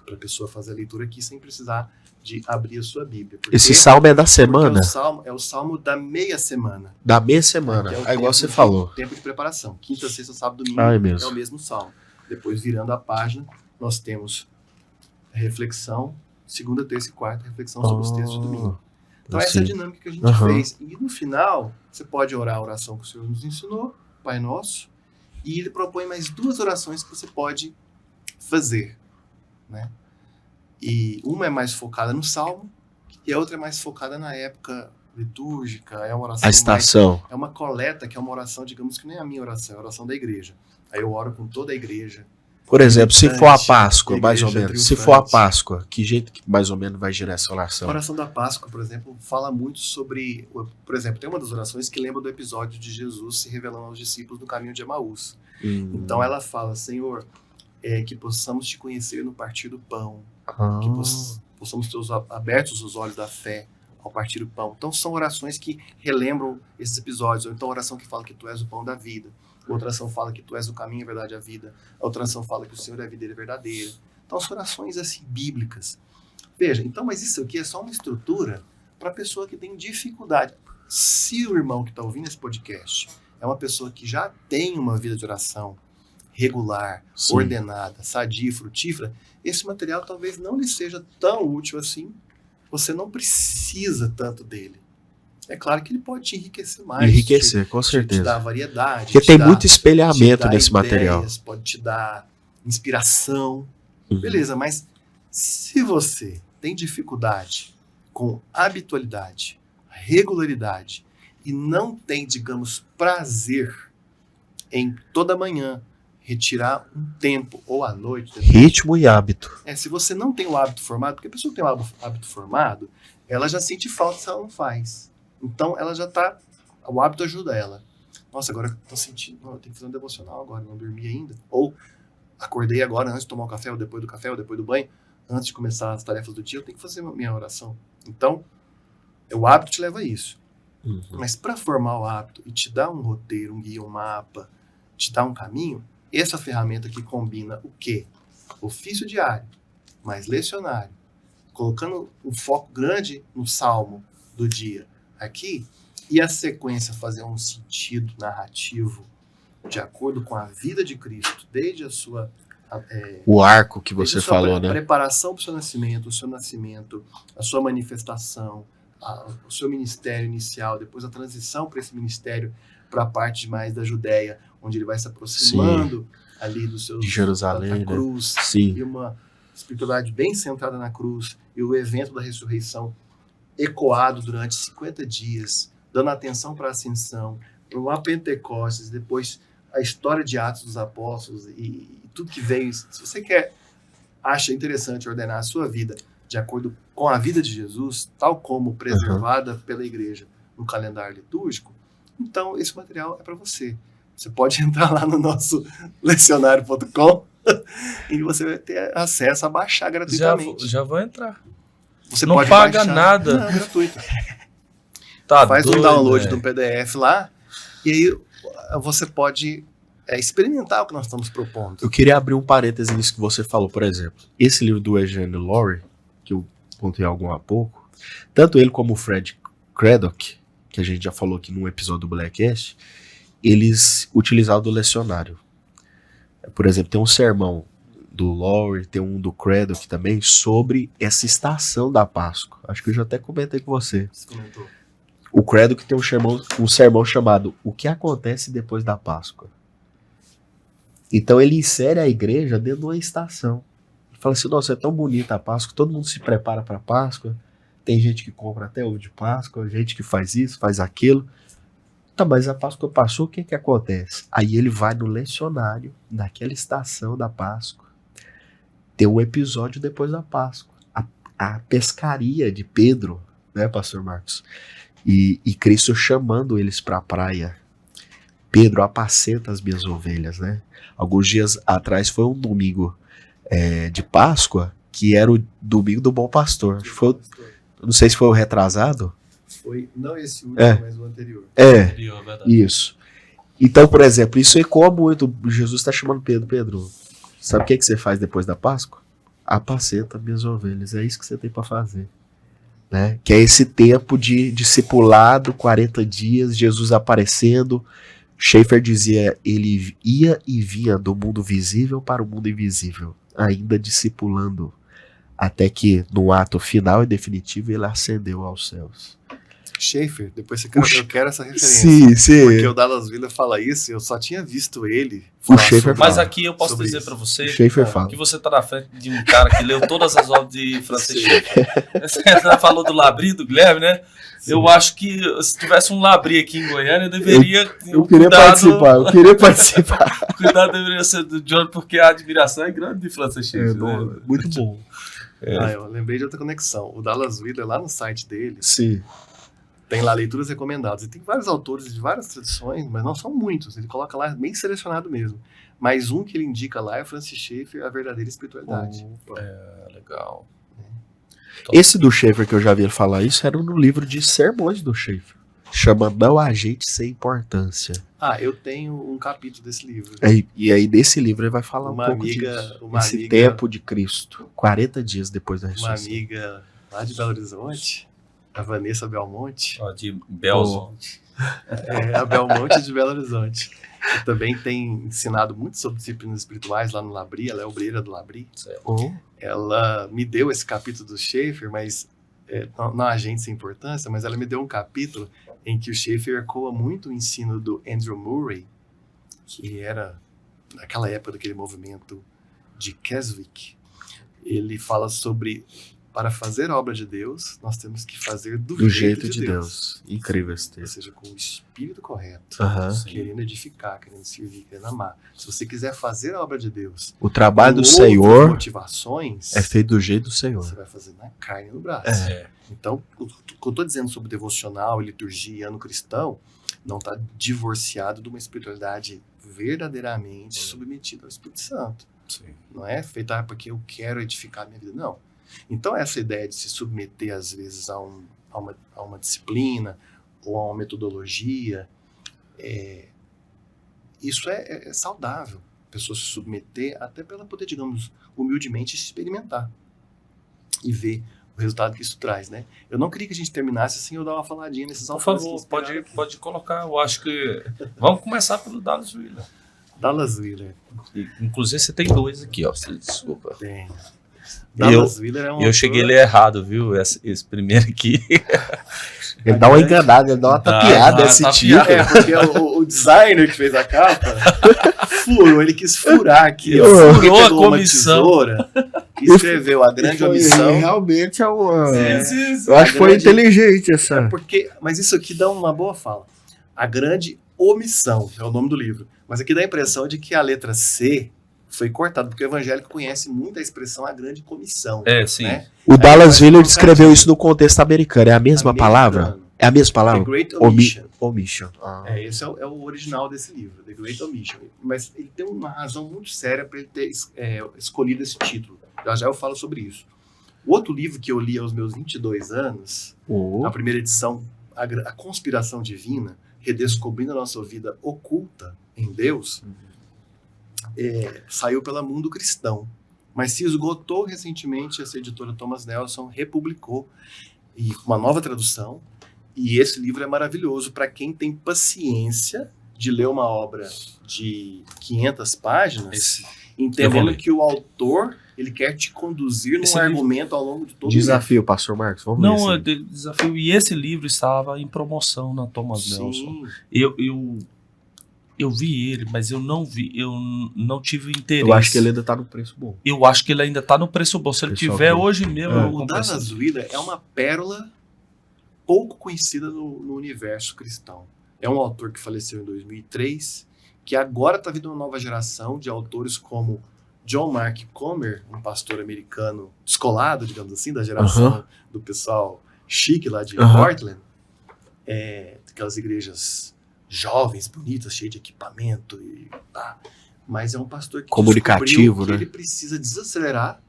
para a pessoa fazer a leitura aqui sem precisar de abrir a sua Bíblia. Esse Salmo é da semana? É o Salmo da meia semana. Da meia semana, É igual você falou. Tempo de preparação. Quinta, sexta, sábado, domingo é o mesmo Salmo. Depois, virando a página, nós temos reflexão, segunda, terça e quarta, reflexão sobre os textos de domingo. Então essa é a dinâmica que a gente fez. E no final, você pode orar a oração que o Senhor nos ensinou, Pai Nosso, e ele propõe mais 2 orações que você pode fazer, né? E uma é mais focada no Salmo, e a outra é mais focada na época litúrgica, é uma oração a estação. É uma coleta, que é uma oração, digamos que nem a minha oração, é a oração da igreja. Aí eu oro com toda a igreja. Por exemplo, se for a Páscoa, mais ou menos, se for a Páscoa, que jeito que mais ou menos vai girar essa oração? A oração da Páscoa, por exemplo, fala muito sobre... Por exemplo, tem uma das orações que lembra do episódio de Jesus se revelando aos discípulos no caminho de Emaús. Então ela fala, Senhor, que possamos te conhecer no partir do pão, que possamos ter abertos os olhos da fé ao partir o pão. Então são orações que relembram esses episódios. Ou então a oração que fala que tu és o pão da vida. Outra oração fala que tu és o caminho, a verdade e a vida. A outra oração fala que o Senhor é a videira verdadeira. Então são orações assim bíblicas. Veja, então, mas isso aqui é só uma estrutura para a pessoa que tem dificuldade. Se o irmão que está ouvindo esse podcast é uma pessoa que já tem uma vida de oração regular, sim, ordenada, sadia e frutífera, esse material talvez não lhe seja tão útil assim. Você não precisa tanto dele. É claro que ele pode te enriquecer mais. Enriquecer, com certeza. Te dar variedade. Porque tem muito espelhamento nesse material. Pode te dar inspiração. Beleza, mas se você tem dificuldade com habitualidade, regularidade e não tem, digamos, prazer em toda manhã retirar um tempo ou à noite... Ritmo e hábito. Se você não tem o hábito formado, porque a pessoa que tem o hábito formado, ela já sente falta se ela não faz. Então, ela já tá... O hábito ajuda ela. Nossa, agora eu tô sentindo... eu tenho que fazer um devocional agora, não dormi ainda. Ou acordei agora, antes de tomar o café, ou depois do banho, antes de começar as tarefas do dia, eu tenho que fazer minha oração. Então, o hábito te leva a isso. Mas para formar o hábito e te dar um roteiro, um guia, um mapa, te dar um caminho, essa ferramenta que combina o quê? Ofício diário, mais lecionário, colocando um foco grande no salmo do dia aqui, e a sequência fazer um sentido narrativo de acordo com a vida de Cristo, desde a sua... o arco que você falou, né? Preparação para o seu nascimento, a sua manifestação, o seu ministério inicial, depois a transição para esse ministério, para a parte mais da Judéia, onde ele vai se aproximando, sim, ali do seu... de Jerusalém, da cruz, né? Sim. E uma espiritualidade bem centrada na cruz, e o evento da ressurreição ecoado durante 50 dias, dando atenção para a ascensão, para uma Pentecostes, depois a história de Atos dos Apóstolos e tudo que veio. Se você acha interessante ordenar a sua vida de acordo com a vida de Jesus, tal como preservada pela igreja no calendário litúrgico, então esse material é para você. Você pode entrar lá no nosso lecionário.com e você vai ter acesso a baixar gratuitamente. Já vou entrar. Você não pode paga baixar. nada. Não, gratuito. Tá faz doido, um download do PDF lá e aí você pode experimentar o que nós estamos propondo. Eu queria abrir um parêntese nisso que você falou, por exemplo. Esse livro do Eugene Lowry, que eu contei há pouco, tanto ele como o Fred Craddock, que a gente já falou aqui num episódio do Blackcast, eles utilizaram do lecionário. Por exemplo, tem um sermão do Lowry, tem um do Craddock também, sobre essa estação da Páscoa. Acho que eu já até comentei com você. Você comentou. O Craddock tem um sermão chamado O que acontece depois da Páscoa. Então ele insere a igreja dentro de uma estação. Ele fala assim, nossa, é tão bonita a Páscoa, todo mundo se prepara para a Páscoa, tem gente que compra até ovo de Páscoa, gente que faz isso, faz aquilo. Tá, mas a Páscoa passou, o que acontece? Aí ele vai no lecionário, naquela estação da Páscoa, tem um episódio depois da Páscoa. A pescaria de Pedro, né, pastor Marcos? E Cristo chamando eles para a praia. Pedro, apacenta as minhas ovelhas, né? Alguns dias atrás foi um domingo de Páscoa, que era o domingo do Bom Pastor. Acho que foi, não sei se foi o retrasado. Foi, não esse último, mas o anterior. Verdade. Isso. Então, por exemplo, isso ecoa muito. Jesus está chamando Pedro, sabe o que você faz depois da Páscoa? Apacenta minhas ovelhas. É isso que você tem para fazer. Né? Que é esse tempo de discipulado, 40 dias, Jesus aparecendo. Schaeffer dizia, ele ia e vinha do mundo visível para o mundo invisível, ainda discipulando, até que no ato final e definitivo ele ascendeu aos céus. Schaeffer, depois eu quero essa referência. Sim. Porque o Dallas Willard fala isso, eu só tinha visto ele O Schaeffer Mas fala. aqui eu posso dizer para você Fala. que você tá na frente de um cara que leu todas as obras de Francis Schaeffer. Você já falou do Labri, do Guilherme, né? Sim. Eu acho que se tivesse um Labri aqui em Goiânia, eu deveria... Eu queria participar. O cuidado deveria ser do John, porque a admiração é grande de Francis Schaeffer. Né? Muito bom. Eu lembrei de outra conexão. O Dallas Willard, lá no site dele... Sim. Tem lá leituras recomendadas. E tem vários autores de várias tradições, mas não são muitos. Ele coloca lá bem selecionado mesmo. Mas um que ele indica lá é o Francis Schaeffer, A Verdadeira Espiritualidade. Legal. Esse do Schaeffer que eu já vi ele falar isso era no livro de sermões do Schaeffer. Chama Não Agente Sem Importância. Eu tenho um capítulo desse livro. E aí nesse livro ele vai falar um pouco disso. Esse tempo de Cristo. 40 dias depois da ressurreição. Uma amiga lá de Belo Horizonte, a Vanessa Belmonte. De Belmonte. A Belmonte de Belo Horizonte. E também tem ensinado muito sobre disciplinas espirituais lá no Labri. Ela é obreira do Labri. Ela me deu esse capítulo do Schaeffer, mas não a gente sem importância, mas ela me deu um capítulo em que o Schaeffer ecoa muito o ensino do Andrew Murray, que era, naquela época daquele movimento de Keswick. Ele fala sobre... Para fazer a obra de Deus, nós temos que fazer do jeito de Deus. Incrível esse texto. Ou seja, com o espírito correto. Querendo edificar, querendo servir, querendo amar. Se você quiser fazer a obra de Deus... O trabalho do Senhor motivações, é feito do jeito do Senhor. Você vai fazer na carne e no braço. Então, o que eu estou dizendo sobre devocional, liturgia e ano cristão, não está divorciado de uma espiritualidade verdadeiramente submetida ao Espírito Santo. Sim. Não é feita porque eu quero edificar a minha vida, não. Então essa ideia de se submeter às vezes a uma disciplina ou a uma metodologia, isso é saudável. A pessoa se submeter até para ela poder, digamos, humildemente experimentar e ver o resultado que isso traz, né? Eu não queria que a gente terminasse assim, eu dar uma faladinha nesses autores. Por favor, pode colocar. Eu acho que... Vamos começar pelo Dallas Willard. Dallas Willard. Inclusive você tem dois aqui, ó. Desculpa. Tem. Eu cheguei a ler errado, viu? Esse primeiro aqui. Ele dá uma enganada, ele dá uma tapeada esse tipo. Porque o designer que fez a capa furou, ele quis furar aqui. Furou a comissão. E escreveu A Grande Omissão. Realmente eu acho que foi inteligente essa. Mas isso aqui dá uma boa fala. A Grande Omissão é o nome do livro. Mas aqui dá a impressão de que a letra C foi cortado, porque o evangélico conhece muito a expressão a grande comissão. Sim. Né? O Dallas Willard descreveu isso no contexto americano. É a mesma palavra? É a mesma palavra? The Great Omission. Omission. Esse é o original desse livro, The Great Omission. Mas ele tem uma razão muito séria para ele ter escolhido esse título. Já eu falo sobre isso. O outro livro que eu li aos meus 22 anos, a primeira edição, A Conspiração Divina, Redescobrindo a Nossa Vida Oculta em Deus, saiu pela Mundo Cristão, mas se esgotou recentemente. Essa editora Thomas Nelson republicou e uma nova tradução, e esse livro é maravilhoso para quem tem paciência de ler uma obra de 500 páginas, entendendo que o autor ele quer te conduzir num argumento ao longo de todo o desafio, pastor Marcos, vamos ver. Desafio, e esse livro estava em promoção na Thomas Nelson. Eu vi ele, mas eu não tive interesse. Eu acho que ele ainda tá no preço bom. Eu acho que ele ainda tá no preço bom. Se ele tiver hoje mesmo... O Dallas Willard é uma pérola pouco conhecida no universo cristão. É um autor que faleceu em 2003, que agora está vindo uma nova geração de autores como John Mark Comer, um pastor americano descolado, digamos assim, da geração do pessoal chique lá de Portland, aquelas igrejas jovens, bonitos, cheios de equipamento, mas é um pastor que comunicativo, descobriu que né? ele precisa desacelerar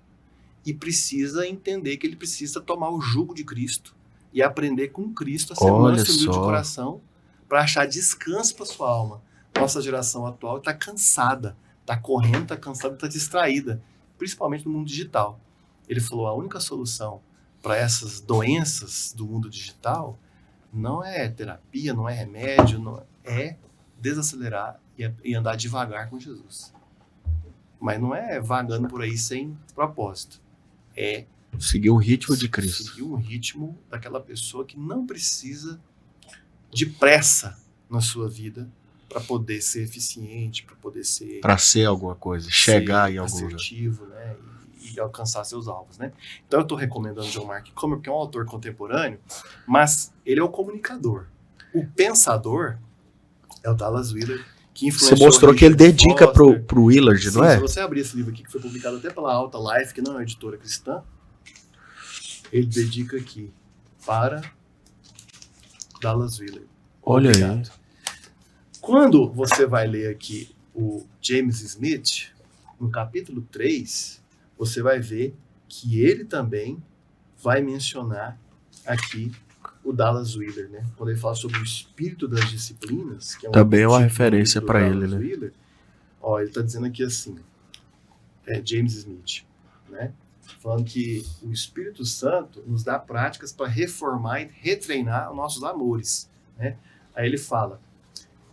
e precisa entender que ele precisa tomar o jugo de Cristo e aprender com Cristo a ser manso e humilde de coração para achar descanso para sua alma. Nossa geração atual está cansada, está correndo, está cansada, está distraída, principalmente no mundo digital. Ele falou, a única solução para essas doenças do mundo digital não é terapia, não é remédio, não é desacelerar e andar devagar com Jesus. Mas não é vagando por aí sem propósito. É seguir o ritmo de Cristo. Seguir o ritmo daquela pessoa que não precisa de pressa na sua vida para poder ser eficiente, para poder ser... Para ser alguma coisa, chegar em algum lugar. Assertivo, né? E alcançar seus alvos, né? Então eu estou recomendando John Mark Comer, porque é um autor contemporâneo, mas ele é o comunicador. O pensador é o Dallas Willard, que influenciou... Você mostrou que ele dedica pro Willard, sim, não é? Se você abrir esse livro aqui, que foi publicado até pela Alta Life, que não é uma editora cristã, ele dedica aqui para Dallas Willard. Olha Obrigado. aí. Quando você vai ler aqui o James Smith, no capítulo 3, você vai ver que ele também vai mencionar aqui o Dallas Willard, né? Quando ele fala sobre o espírito das disciplinas, que é também é uma referência para ele, né? Willard, ele está dizendo aqui assim, James Smith, né? Falando que o Espírito Santo nos dá práticas para reformar e retreinar os nossos amores, né? Aí ele fala,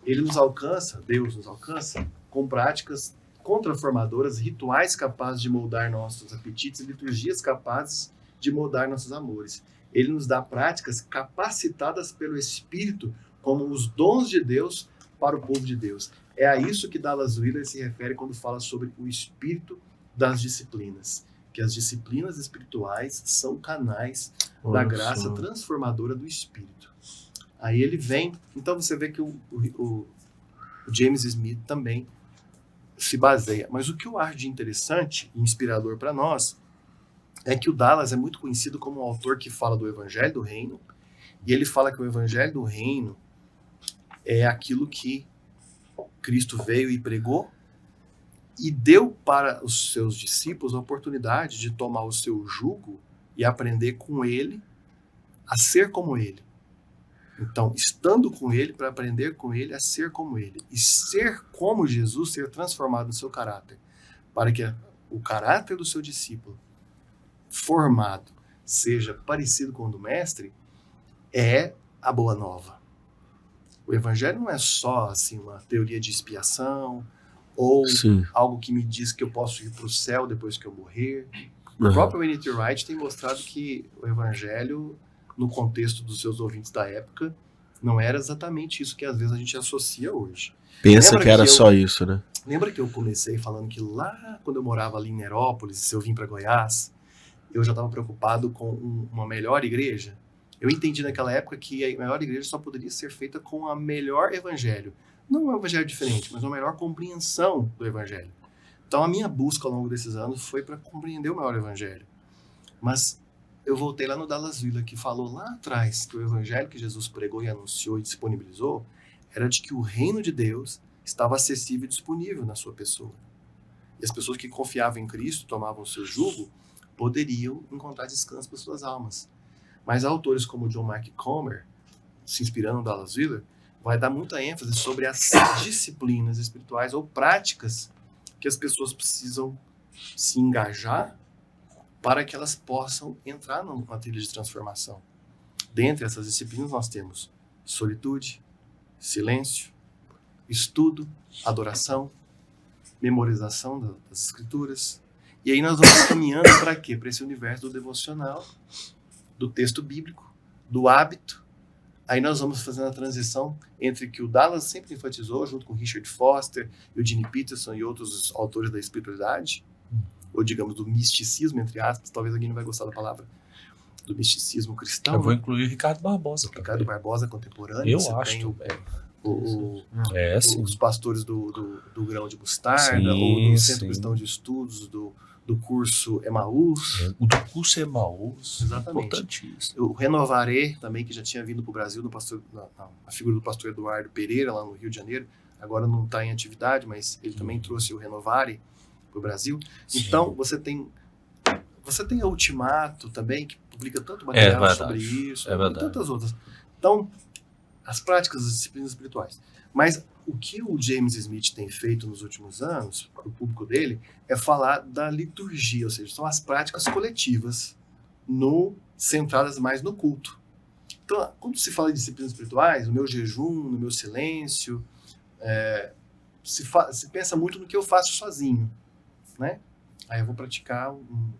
ele nos alcança, Deus nos alcança, com práticas contraformadoras, rituais capazes de moldar nossos apetites e liturgias capazes de moldar nossos amores. Ele nos dá práticas capacitadas pelo Espírito como os dons de Deus para o povo de Deus. É a isso que Dallas Willard se refere quando fala sobre o espírito das disciplinas. Que as disciplinas espirituais são canais da graça transformadora do Espírito. Aí ele vem, então você vê que o James Smith também se baseia. Mas o que eu acho de interessante e inspirador para nós é que o Dallas é muito conhecido como um autor que fala do Evangelho do Reino, e ele fala que o Evangelho do Reino é aquilo que Cristo veio e pregou e deu para os seus discípulos a oportunidade de tomar o seu jugo e aprender com ele a ser como ele. Então, estando com ele, para aprender com ele a ser como ele. E ser como Jesus, ser transformado no seu caráter. Para que o caráter do seu discípulo formado seja parecido com o do mestre, é a boa nova. O evangelho não é só assim, uma teoria de expiação, ou algo que me diz que eu posso ir para o céu depois que eu morrer. O próprio N.T. Wright tem mostrado que o evangelho, no contexto dos seus ouvintes da época, não era exatamente isso que às vezes a gente associa hoje. Pensa que era só isso, né? Lembra que eu comecei falando que lá, quando eu morava ali em Nerópolis, se eu vim para Goiás, eu já estava preocupado com uma melhor igreja? Eu entendi naquela época que a melhor igreja só poderia ser feita com a melhor evangelho. Não um evangelho diferente, mas uma melhor compreensão do evangelho. Então a minha busca ao longo desses anos foi para compreender o maior evangelho. Mas eu voltei lá no Dallas Willard, que falou lá atrás que o evangelho que Jesus pregou e anunciou e disponibilizou era de que o reino de Deus estava acessível e disponível na sua pessoa. E as pessoas que confiavam em Cristo, tomavam o seu jugo, poderiam encontrar descanso para suas almas. Mas autores como John Mark Comer, se inspirando no Dallas Willard, vai dar muita ênfase sobre as disciplinas espirituais ou práticas que as pessoas precisam se engajar para que elas possam entrar numa trilha de transformação. Dentre essas disciplinas nós temos solitude, silêncio, estudo, adoração, memorização das escrituras. E aí nós vamos caminhando para quê? Para esse universo do devocional, do texto bíblico, do hábito. Aí nós vamos fazendo a transição entre o que o Dallas sempre enfatizou, junto com Richard Foster, Eugene Peterson e outros autores da espiritualidade, ou digamos do misticismo, entre aspas, talvez alguém não vai gostar da palavra, do misticismo cristão. Eu vou incluir o Ricardo Barbosa. Ricardo Barbosa, contemporâneo. Eu acho. Os pastores do grão de mostarda, ou do Centro Cristão de Estudos, do do curso Emaús. O do curso Emaús. Exatamente. Importantíssimo. O Renovaré, também, que já tinha vindo para o Brasil, a figura do pastor Eduardo Pereira, lá no Rio de Janeiro. Agora não está em atividade, mas ele também trouxe o Renovare para o Brasil. Sim. Então, você tem a Ultimato também, que publica tanto material sobre isso, e tantas outras. Então, as práticas das disciplinas espirituais. Mas o que o James Smith tem feito nos últimos anos, para o público dele, é falar da liturgia, ou seja, são as práticas coletivas centradas mais no culto. Então, quando se fala de disciplinas espirituais, no meu jejum, no meu silêncio, se pensa muito no que eu faço sozinho, né? Aí eu vou praticar um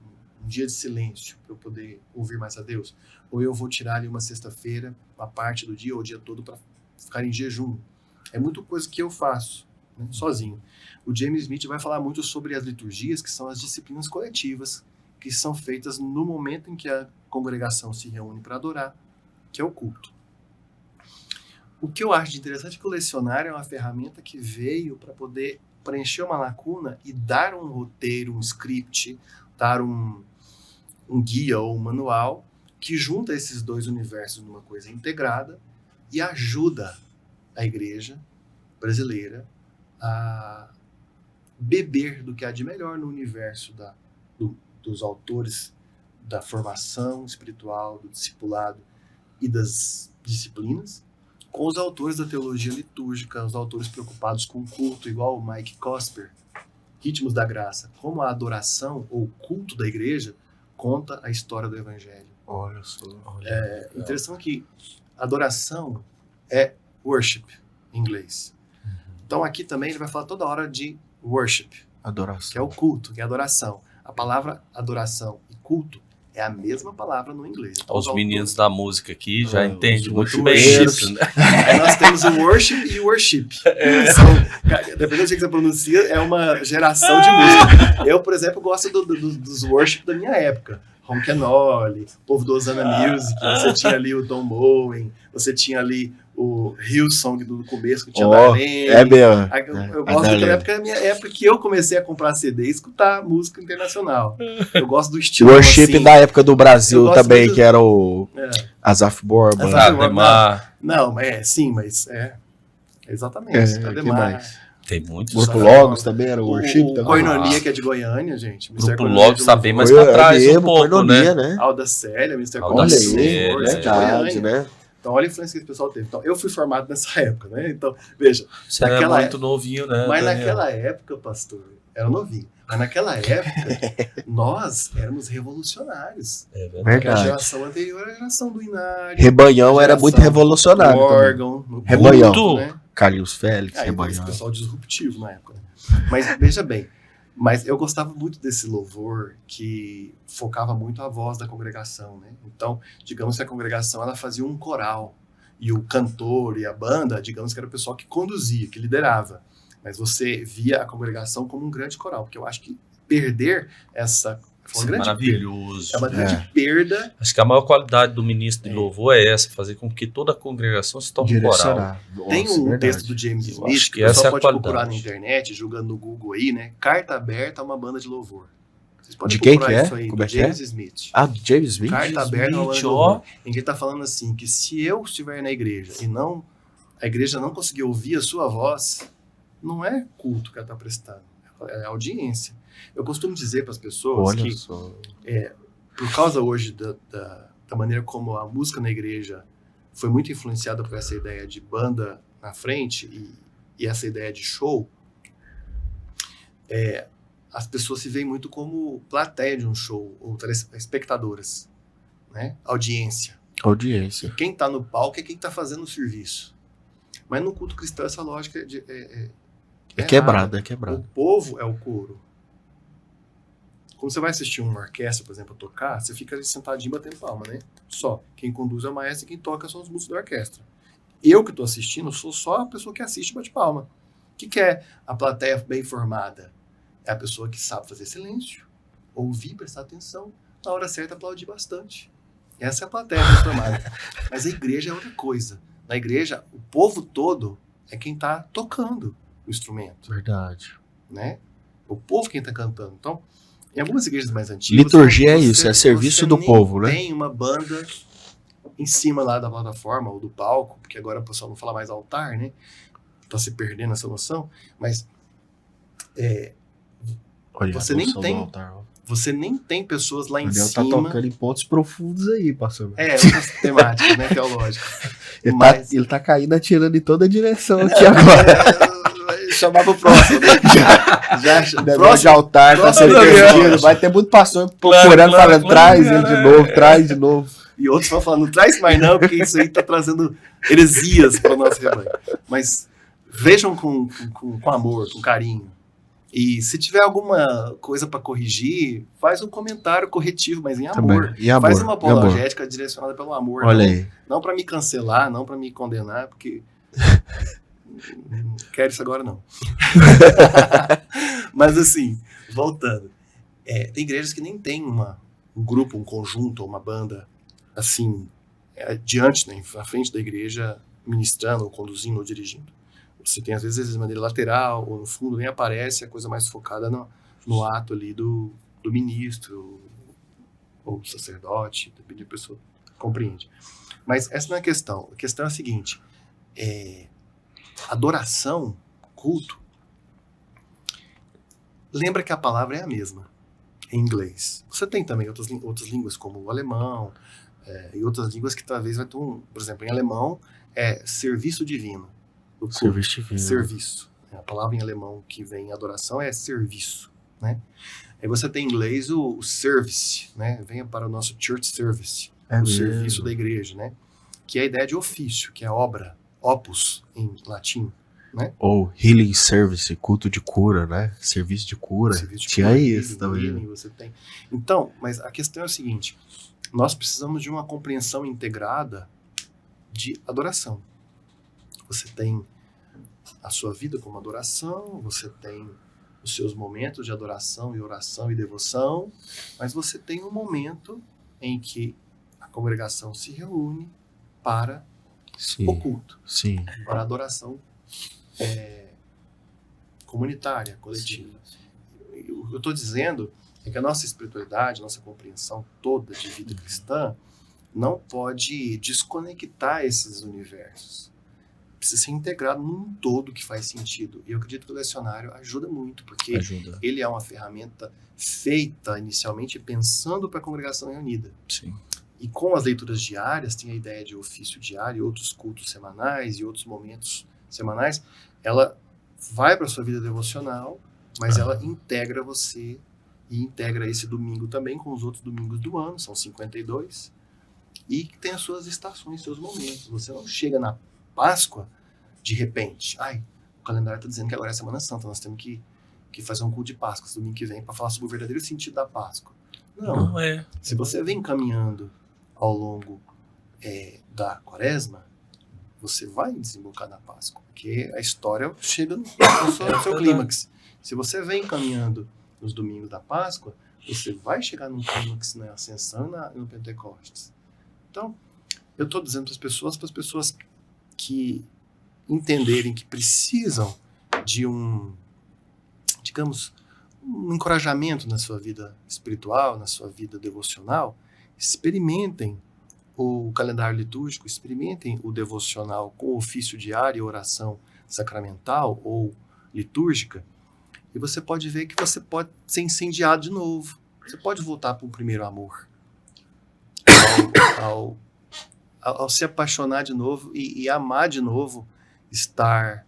dia de silêncio para eu poder ouvir mais a Deus. Ou eu vou tirar ali uma sexta-feira, uma parte do dia ou o dia todo para ficar em jejum. É muita coisa que eu faço, né, sozinho. O James Smith vai falar muito sobre as liturgias, que são as disciplinas coletivas, que são feitas no momento em que a congregação se reúne para adorar, que é o culto. O que eu acho de interessante é que o lecionário é uma ferramenta que veio para poder preencher uma lacuna e dar um roteiro, um script, dar um guia ou um manual que junta esses dois universos numa coisa integrada e ajuda a igreja brasileira a beber do que há de melhor no universo dos autores da formação espiritual, do discipulado e das disciplinas, com os autores da teologia litúrgica, os autores preocupados com o culto, igual o Mike Cosper, Ritmos da Graça, como a adoração ou culto da igreja conta a história do evangelho. Olha só. Interessante que adoração é worship, em inglês. Então aqui também ele vai falar toda hora de worship, Adoração. que é o culto, que é a adoração. A palavra adoração e culto é a mesma palavra no inglês. Então, Os meninos da música aqui já entendem muito os bem worship. isso, né? Aí nós temos o worship e o worship. Dependendo do jeito que você pronuncia, é uma geração de música. Eu, por exemplo, gosto dos worship da minha época. Ronquenole, Povo do Osana Music, você tinha ali o Don Bowen, você tinha ali o Hillsong do começo, que tinha Darlene. Eu gosto daquela época, é a minha época que eu comecei a comprar CD e escutar música internacional. Eu gosto do estilo. Worship assim, da época do Brasil também, muito, que era o Asaf Borba. Ademar. Não, sim, mas exatamente. Ademar. Tem muitos. Grupo Logos também era worship. O Koinonia, que é de Goiânia, gente. Grupo Logos tá bem mais pra trás um pouco, Koinonia, né? Alda Célia, Mr. Alda Célia, verdade, né? Então, olha a influência que esse pessoal teve. Então, eu fui formado nessa época, né? Então, veja. Você era muito novinho, né? Mas Daniel? naquela época, pastor, era novinho. Mas naquela época, nós éramos revolucionários. É verdade. Porque a Verdade. geração anterior era a geração do Inário. Rebanhão era muito revolucionário. O órgão. No Rebanhão. culto, né? Carlinhos Félix, Aí, esse Rebanhão. pessoal disruptivo na época. Né? Mas veja bem, eu gostava muito desse louvor que focava muito a voz da congregação, né? Então, digamos que a congregação ela fazia um coral e o cantor e a banda, digamos que era o pessoal que conduzia, que liderava. Mas você via a congregação como um grande coral, porque eu acho que perder essa foi uma grande maravilhoso. perda. É uma grande perda. Acho que a maior qualidade do ministro de louvor é essa, fazer com que toda a congregação se torne um coral. Tem um texto do James Smith que o pessoal pode procurar na internet, jogando no Google aí, né? Carta aberta a uma banda de louvor. Vocês podem de quem que procurar é? isso aí, Como é do que é? James Smith. Ah, do James Smith? Carta aberta a uma banda de louvor. Em que ele tá falando assim, que se eu estiver na igreja e a igreja não conseguir ouvir a sua voz, não é culto que ela está prestando, é audiência. Eu costumo dizer para as pessoas que, por causa hoje da maneira como a música na igreja foi muito influenciada por essa ideia de banda na frente e essa ideia de show, as pessoas se veem muito como plateia de um show, ou espectadoras, né? Audiência. Audiência. Quem está no palco é quem está fazendo o serviço. Mas no culto cristão essa lógica é quebrada, é quebrada. O povo é o coro. Quando você vai assistir uma orquestra, por exemplo, tocar, você fica ali sentadinho batendo palma, né? Só. Quem conduz é o maestro e quem toca são os músicos da orquestra. Eu que estou assistindo sou só a pessoa que assiste e bate palma. O que é a plateia bem formada? É a pessoa que sabe fazer silêncio, ouvir, prestar atenção, na hora certa aplaudir bastante. Essa é a plateia bem formada. Mas a igreja é outra coisa. Na igreja, o povo todo é quem está tocando o instrumento. Verdade. Né? O povo quem está cantando. Então, Em algumas igrejas mais antigas... Liturgia é isso, é serviço do povo, né? Tem uma banda em cima lá da plataforma ou do palco, porque agora o pessoal não fala mais altar, né? Tá se perdendo essa noção, mas Olha, você nem tem pessoas lá em Daniel cima. tá tocando em pontos profundos aí, pastor. Outras temáticas, né, teológicas. Ele tá caindo, atirando em toda direção aqui agora. Chamar pro próximo. Já, Negócio de altar, tá sendo perdido. Vai ter muito pastor procurando, falando, traz ele de novo, traz de novo. E outros vão falando, não traz mais não, porque isso aí tá trazendo heresias para o nosso rebanho. Mas vejam com amor, com carinho. E se tiver alguma coisa para corrigir, faz um comentário corretivo, mas em amor. Em amor. Faz uma apologética direcionada pelo amor. Olha aí. Não para me cancelar, não para me condenar, porque não quero isso agora não. Mas assim, voltando. Tem igrejas que nem tem um grupo, um conjunto, uma banda assim, diante, né, à frente da igreja, ministrando, ou conduzindo, ou dirigindo. Você tem, às vezes, de maneira lateral, ou no fundo nem aparece, a coisa mais focada no ato ali do ministro, ou do sacerdote, depende da pessoa, compreende. Mas essa não é a questão. A questão é a seguinte, adoração, culto, lembra que a palavra é a mesma, em inglês. Você tem também outras línguas, como o alemão, e outras línguas que talvez vai ter por exemplo, em alemão, serviço divino. Serviço divino. Serviço. A palavra em alemão que vem em adoração é serviço, né? Aí você tem em inglês o service, né? Venha para o nosso church service, o serviço da igreja, né? Que é a ideia de ofício, que é obra, opus em latim, né? Ou healing service, culto de cura, né? Serviço de cura. Tinha isso também. Você tem. Então, mas a questão é a seguinte, nós precisamos de uma compreensão integrada de adoração. Você tem a sua vida como adoração, você tem os seus momentos de adoração e oração e devoção, mas você tem um momento em que a congregação se reúne para o culto, para a adoração comunitária, coletiva. O que eu estou dizendo é que a nossa espiritualidade, nossa compreensão toda de vida cristã não pode desconectar esses universos. Precisa ser integrado num todo que faz sentido. E eu acredito que o lecionário ajuda muito, porque ele é uma ferramenta feita inicialmente pensando para a congregação reunida. Sim. E com as leituras diárias, tem a ideia de ofício diário, outros cultos semanais e outros momentos semanais, ela vai para a sua vida devocional, mas ela integra você e integra esse domingo também com os outros domingos do ano, são 52, e tem as suas estações, seus momentos. Você não chega na Páscoa, de repente, o calendário está dizendo que agora é Semana Santa, nós temos que fazer um culto de Páscoa esse domingo que vem para falar sobre o verdadeiro sentido da Páscoa. Não é. Se você vem caminhando ao longo da Quaresma, você vai desembocar na Páscoa, porque a história chega no seu clímax. Se você vem caminhando nos domingos da Páscoa, você vai chegar num clímax na Ascensão e no Pentecostes. Então, eu estou dizendo para as pessoas que entenderem que precisam de um encorajamento na sua vida espiritual, na sua vida devocional, experimentem o calendário litúrgico, experimentem o devocional com ofício diário, oração sacramental ou litúrgica, e você pode ver que você pode ser incendiado de novo. Você pode voltar para o primeiro amor. Ao se apaixonar de novo e amar de novo, estar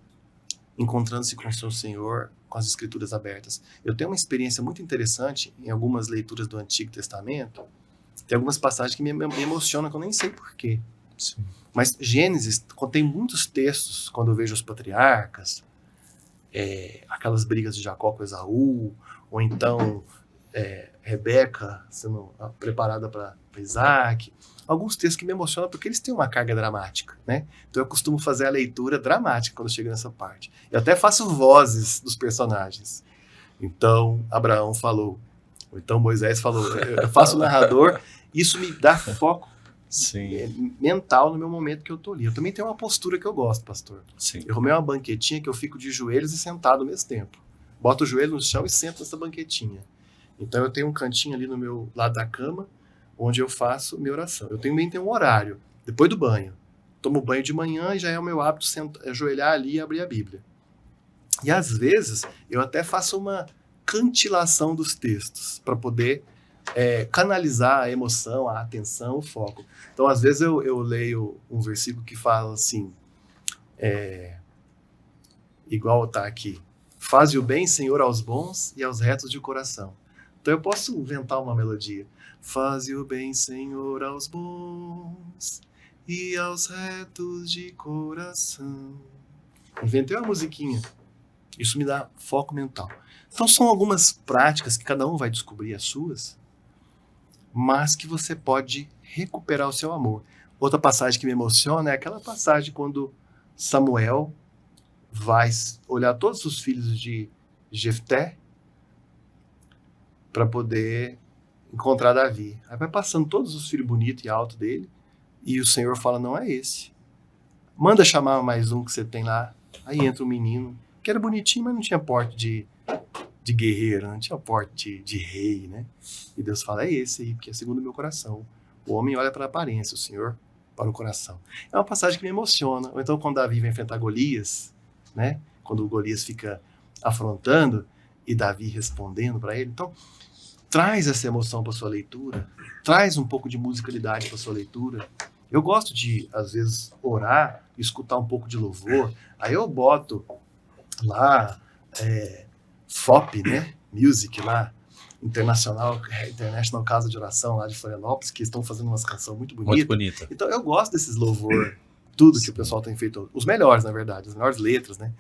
encontrando-se com o seu Senhor, com as Escrituras abertas. Eu tenho uma experiência muito interessante em algumas leituras do Antigo Testamento. Tem algumas passagens que me emocionam, que eu nem sei porquê. Sim. Mas Gênesis contém muitos textos, quando eu vejo os patriarcas, aquelas brigas de Jacó com Esaú, ou então Rebeca sendo preparada para Isaac. Alguns textos que me emocionam porque eles têm uma carga dramática, né? Então eu costumo fazer a leitura dramática quando chego nessa parte. Eu até faço vozes dos personagens. Então Abraão falou, ou então Moisés falou. Eu faço o narrador, isso me dá foco mental no meu momento que eu tô ali. Eu também tenho uma postura que eu gosto, pastor. Sim. Eu arrumei uma banquetinha que eu fico de joelhos e sentado ao mesmo tempo. Boto o joelho no chão e sento nessa banquetinha. Então eu tenho um cantinho ali no meu lado da cama, onde eu faço minha oração. Eu também tenho um horário, depois do banho. Tomo banho de manhã e já é o meu hábito ajoelhar ali e abrir a Bíblia. E às vezes eu até faço uma cantilação dos textos para poder canalizar a emoção, a atenção, o foco. Então às vezes eu leio um versículo que fala assim, igual está aqui: faze o bem, Senhor, aos bons e aos retos de coração. Então eu posso inventar uma melodia. Faze o bem, Senhor, aos bons e aos retos de coração. Inventei uma musiquinha. Isso me dá foco mental. Então são algumas práticas que cada um vai descobrir as suas, mas que você pode recuperar o seu amor. Outra passagem que me emociona é aquela passagem quando Samuel vai olhar todos os filhos de Jefté para poder encontrar Davi. Aí vai passando todos os filhos bonitos e altos dele, e o Senhor fala: não é esse. Manda chamar mais um que você tem lá. Aí entra um menino, que era bonitinho, mas não tinha porte de guerreiro, não tinha porte de rei, né? E Deus fala: é esse aí, porque é segundo o meu coração. O homem olha para a aparência, o Senhor para o coração. É uma passagem que me emociona. Ou então quando Davi vai enfrentar Golias, né? Quando o Golias fica afrontando e Davi respondendo para ele. Então, traz essa emoção para sua leitura, traz um pouco de musicalidade para sua leitura. Eu gosto de, às vezes, orar, escutar um pouco de louvor. Aí eu boto lá FOP, né? Music lá, International Casa de Oração lá de Florianópolis, que estão fazendo umas canções muito bonitas. Muito bonita. Então eu gosto desses louvor, tudo que o pessoal tem feito, os melhores, na verdade, as melhores letras, né?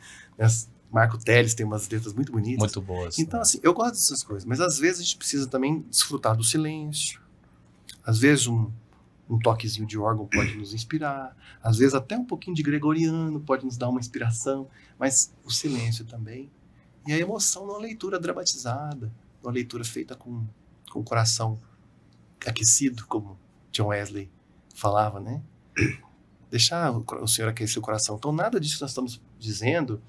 Marco Teles tem umas letras muito bonitas. Muito boas. Então, assim, eu gosto dessas coisas, mas às vezes a gente precisa também desfrutar do silêncio. Às vezes um toquezinho de órgão pode nos inspirar, às vezes até um pouquinho de gregoriano pode nos dar uma inspiração, mas o silêncio também. E a emoção numa leitura dramatizada, uma leitura feita com o coração aquecido, como John Wesley falava, né? Deixar o Senhor aquecer o coração. Então, nada disso que nós estamos dizendo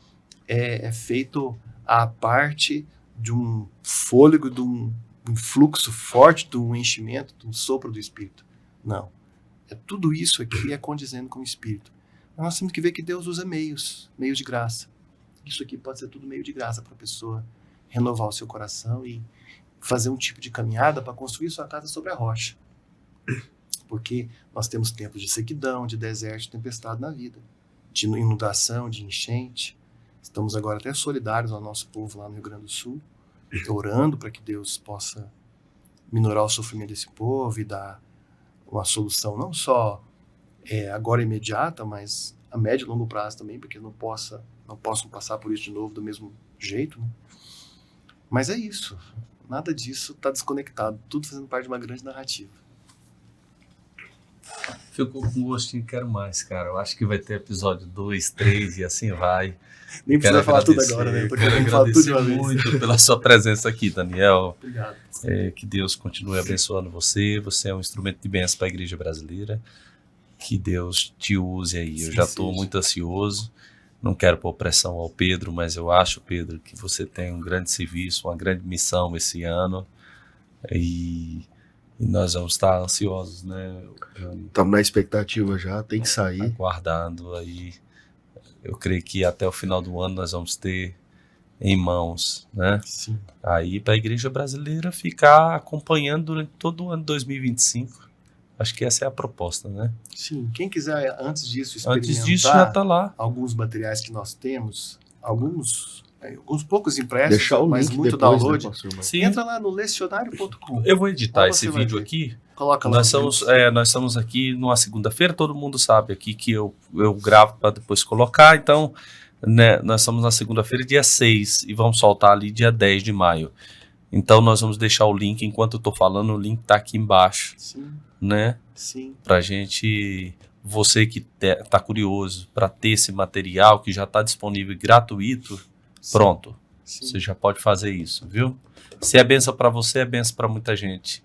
é feito à parte de um fôlego, de um fluxo forte, de um enchimento, de um sopro do Espírito. Não. Tudo isso aqui é condizendo com o Espírito. Mas nós temos que ver que Deus usa meios de graça. Isso aqui pode ser tudo meio de graça para a pessoa renovar o seu coração e fazer um tipo de caminhada para construir sua casa sobre a rocha. Porque nós temos tempos de sequidão, de deserto, de tempestade na vida, de inundação, de enchente. Estamos agora até solidários ao nosso povo lá no Rio Grande do Sul, orando para que Deus possa minorar o sofrimento desse povo e dar uma solução não só agora imediata, mas a médio e longo prazo também, porque não possam passar por isso de novo do mesmo jeito, né? Mas é isso. Nada disso está desconectado. Tudo fazendo parte de uma grande narrativa. Ficou com gostinho, quero mais, cara. Eu acho que vai ter episódio 2, 3 e assim vai. Nem precisa falar tudo agora, né? Quero agradecer muito pela sua presença aqui, Daniel. Obrigado. Que Deus continue abençoando você. Você é um instrumento de bênção para a igreja brasileira. Que Deus te use aí. Eu já estou muito ansioso. Não quero pôr pressão ao Pedro, mas eu acho, Pedro, que você tem um grande serviço, uma grande missão esse ano. E nós vamos estar ansiosos, né, Johnny? Estamos na expectativa já, tem que sair. Aguardando aí. Eu creio que até o final do ano nós vamos ter em mãos, né? Sim. Aí para a igreja brasileira ficar acompanhando durante todo o ano de 2025. Acho que essa é a proposta, né? Sim. Quem quiser, antes disso, experimentar Antes disso já está lá. alguns materiais que nós temos, alguns poucos impressos, Deixar o mas link muito depois, download. Né, Sim. Entra lá no lecionário.com. Eu vou editar Lá esse você vai vídeo ver. aqui. Coloca lá. Nós estamos aqui numa segunda-feira, todo mundo sabe aqui que eu gravo para depois colocar, então, né, nós estamos na segunda-feira, dia 6, e vamos soltar ali dia 10 de maio. Então nós vamos deixar o link, enquanto eu estou falando, o link está aqui embaixo, Sim, né? sim. Pra gente, você que tá curioso para ter esse material que já está disponível gratuito, pronto, Sim. você já pode fazer isso, viu? Se é benção para você, é benção para muita gente.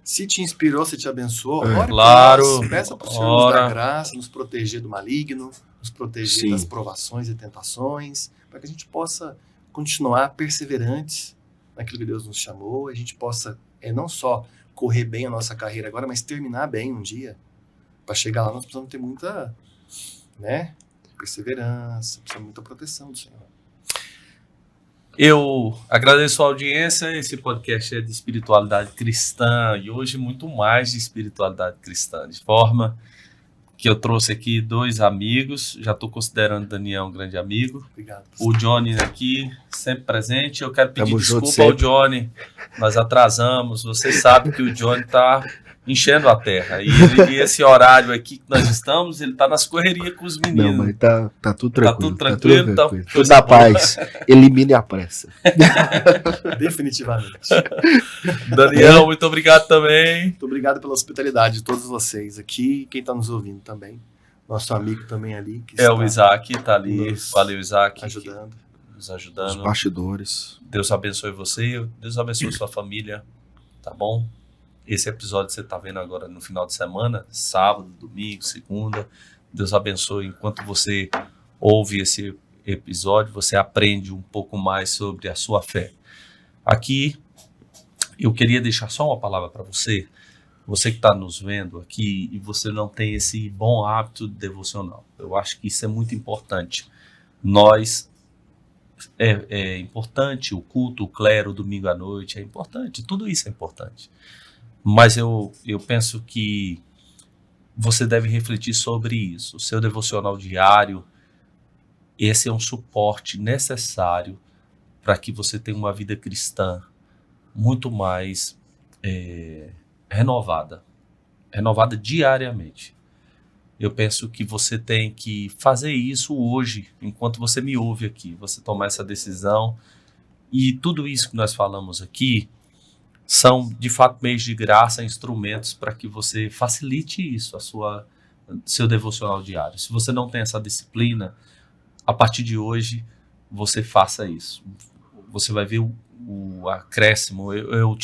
Se te inspirou, se te abençoou, ore por Claro, nós, peça para o Senhor nos dar graça, nos proteger do maligno, nos proteger Sim. das provações e tentações, para que a gente possa continuar perseverantes naquilo que Deus nos chamou, a gente possa não só correr bem a nossa carreira agora, mas terminar bem um dia. Para chegar lá, nós precisamos ter muita, né, perseverança, precisamos muita proteção do Senhor. Eu agradeço a audiência. Esse podcast é de espiritualidade cristã e hoje muito mais de espiritualidade cristã, de forma que eu trouxe aqui 2 amigos. Já estou considerando o Daniel um grande amigo. Obrigado. O Johnny aqui, sempre presente. Eu quero pedir Tamo junto desculpa ao sempre. Johnny. Nós atrasamos. Vocês sabem que o Johnny está enchendo a terra. E esse horário aqui que nós estamos, ele está nas correrias com os meninos. Não, mas tá tudo tranquilo. tudo tranquilo, então, Tudo coisa na boa. paz. Elimine a pressa. Definitivamente. Daniel, muito obrigado também. Muito obrigado pela hospitalidade de todos vocês aqui e quem está nos ouvindo também. Nosso amigo também ali, que O Isaac está ali. nos Valeu, Isaac. ajudando. Nos Os ajudando. bastidores. Deus abençoe você. Deus abençoe sua família. Tá bom? Esse episódio você está vendo agora no final de semana, sábado, domingo, segunda. Deus abençoe. Enquanto você ouve esse episódio, você aprende um pouco mais sobre a sua fé. Aqui, eu queria deixar só uma palavra para você. Você que está nos vendo aqui e você não tem esse bom hábito devocional. Eu acho que isso é muito importante. É importante o culto, o clero, o domingo à noite, é importante. Tudo isso é importante. Mas eu penso que você deve refletir sobre isso. O seu devocional diário, esse é um suporte necessário para que você tenha uma vida cristã muito mais renovada diariamente. Eu penso que você tem que fazer isso hoje, enquanto você me ouve aqui, você tomar essa decisão. E tudo isso que nós falamos aqui são, de fato, meios de graça, instrumentos para que você facilite isso, seu devocional diário. Se você não tem essa disciplina, a partir de hoje, você faça isso. Você vai ver o acréscimo. Eu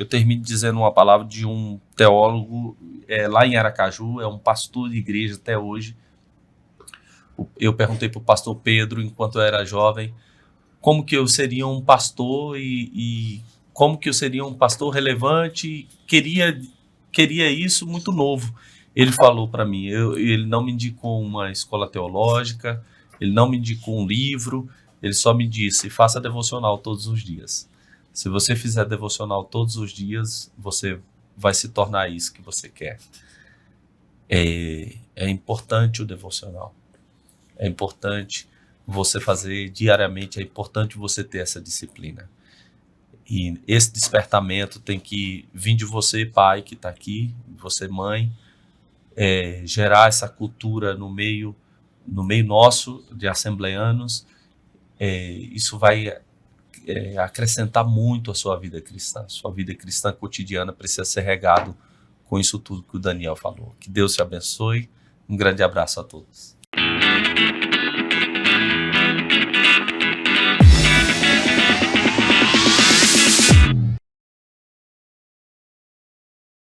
termino dizendo uma palavra de um teólogo lá em Aracaju, é um pastor de igreja até hoje. Eu perguntei para o pastor Pedro, enquanto eu era jovem, como que eu seria um pastor e como que eu seria um pastor relevante, queria isso muito novo. Ele falou para mim, ele não me indicou uma escola teológica, ele não me indicou um livro, ele só me disse, faça devocional todos os dias. Se você fizer devocional todos os dias, você vai se tornar isso que você quer. É importante o devocional. É importante você fazer diariamente, é importante você ter essa disciplina. E esse despertamento tem que vir de você, pai, que está aqui, você, mãe, gerar essa cultura no meio nosso de assembleanos. Isso vai acrescentar muito a sua vida cristã. Sua vida cristã cotidiana precisa ser regado com isso tudo que o Daniel falou. Que Deus te abençoe. Um grande abraço a todos.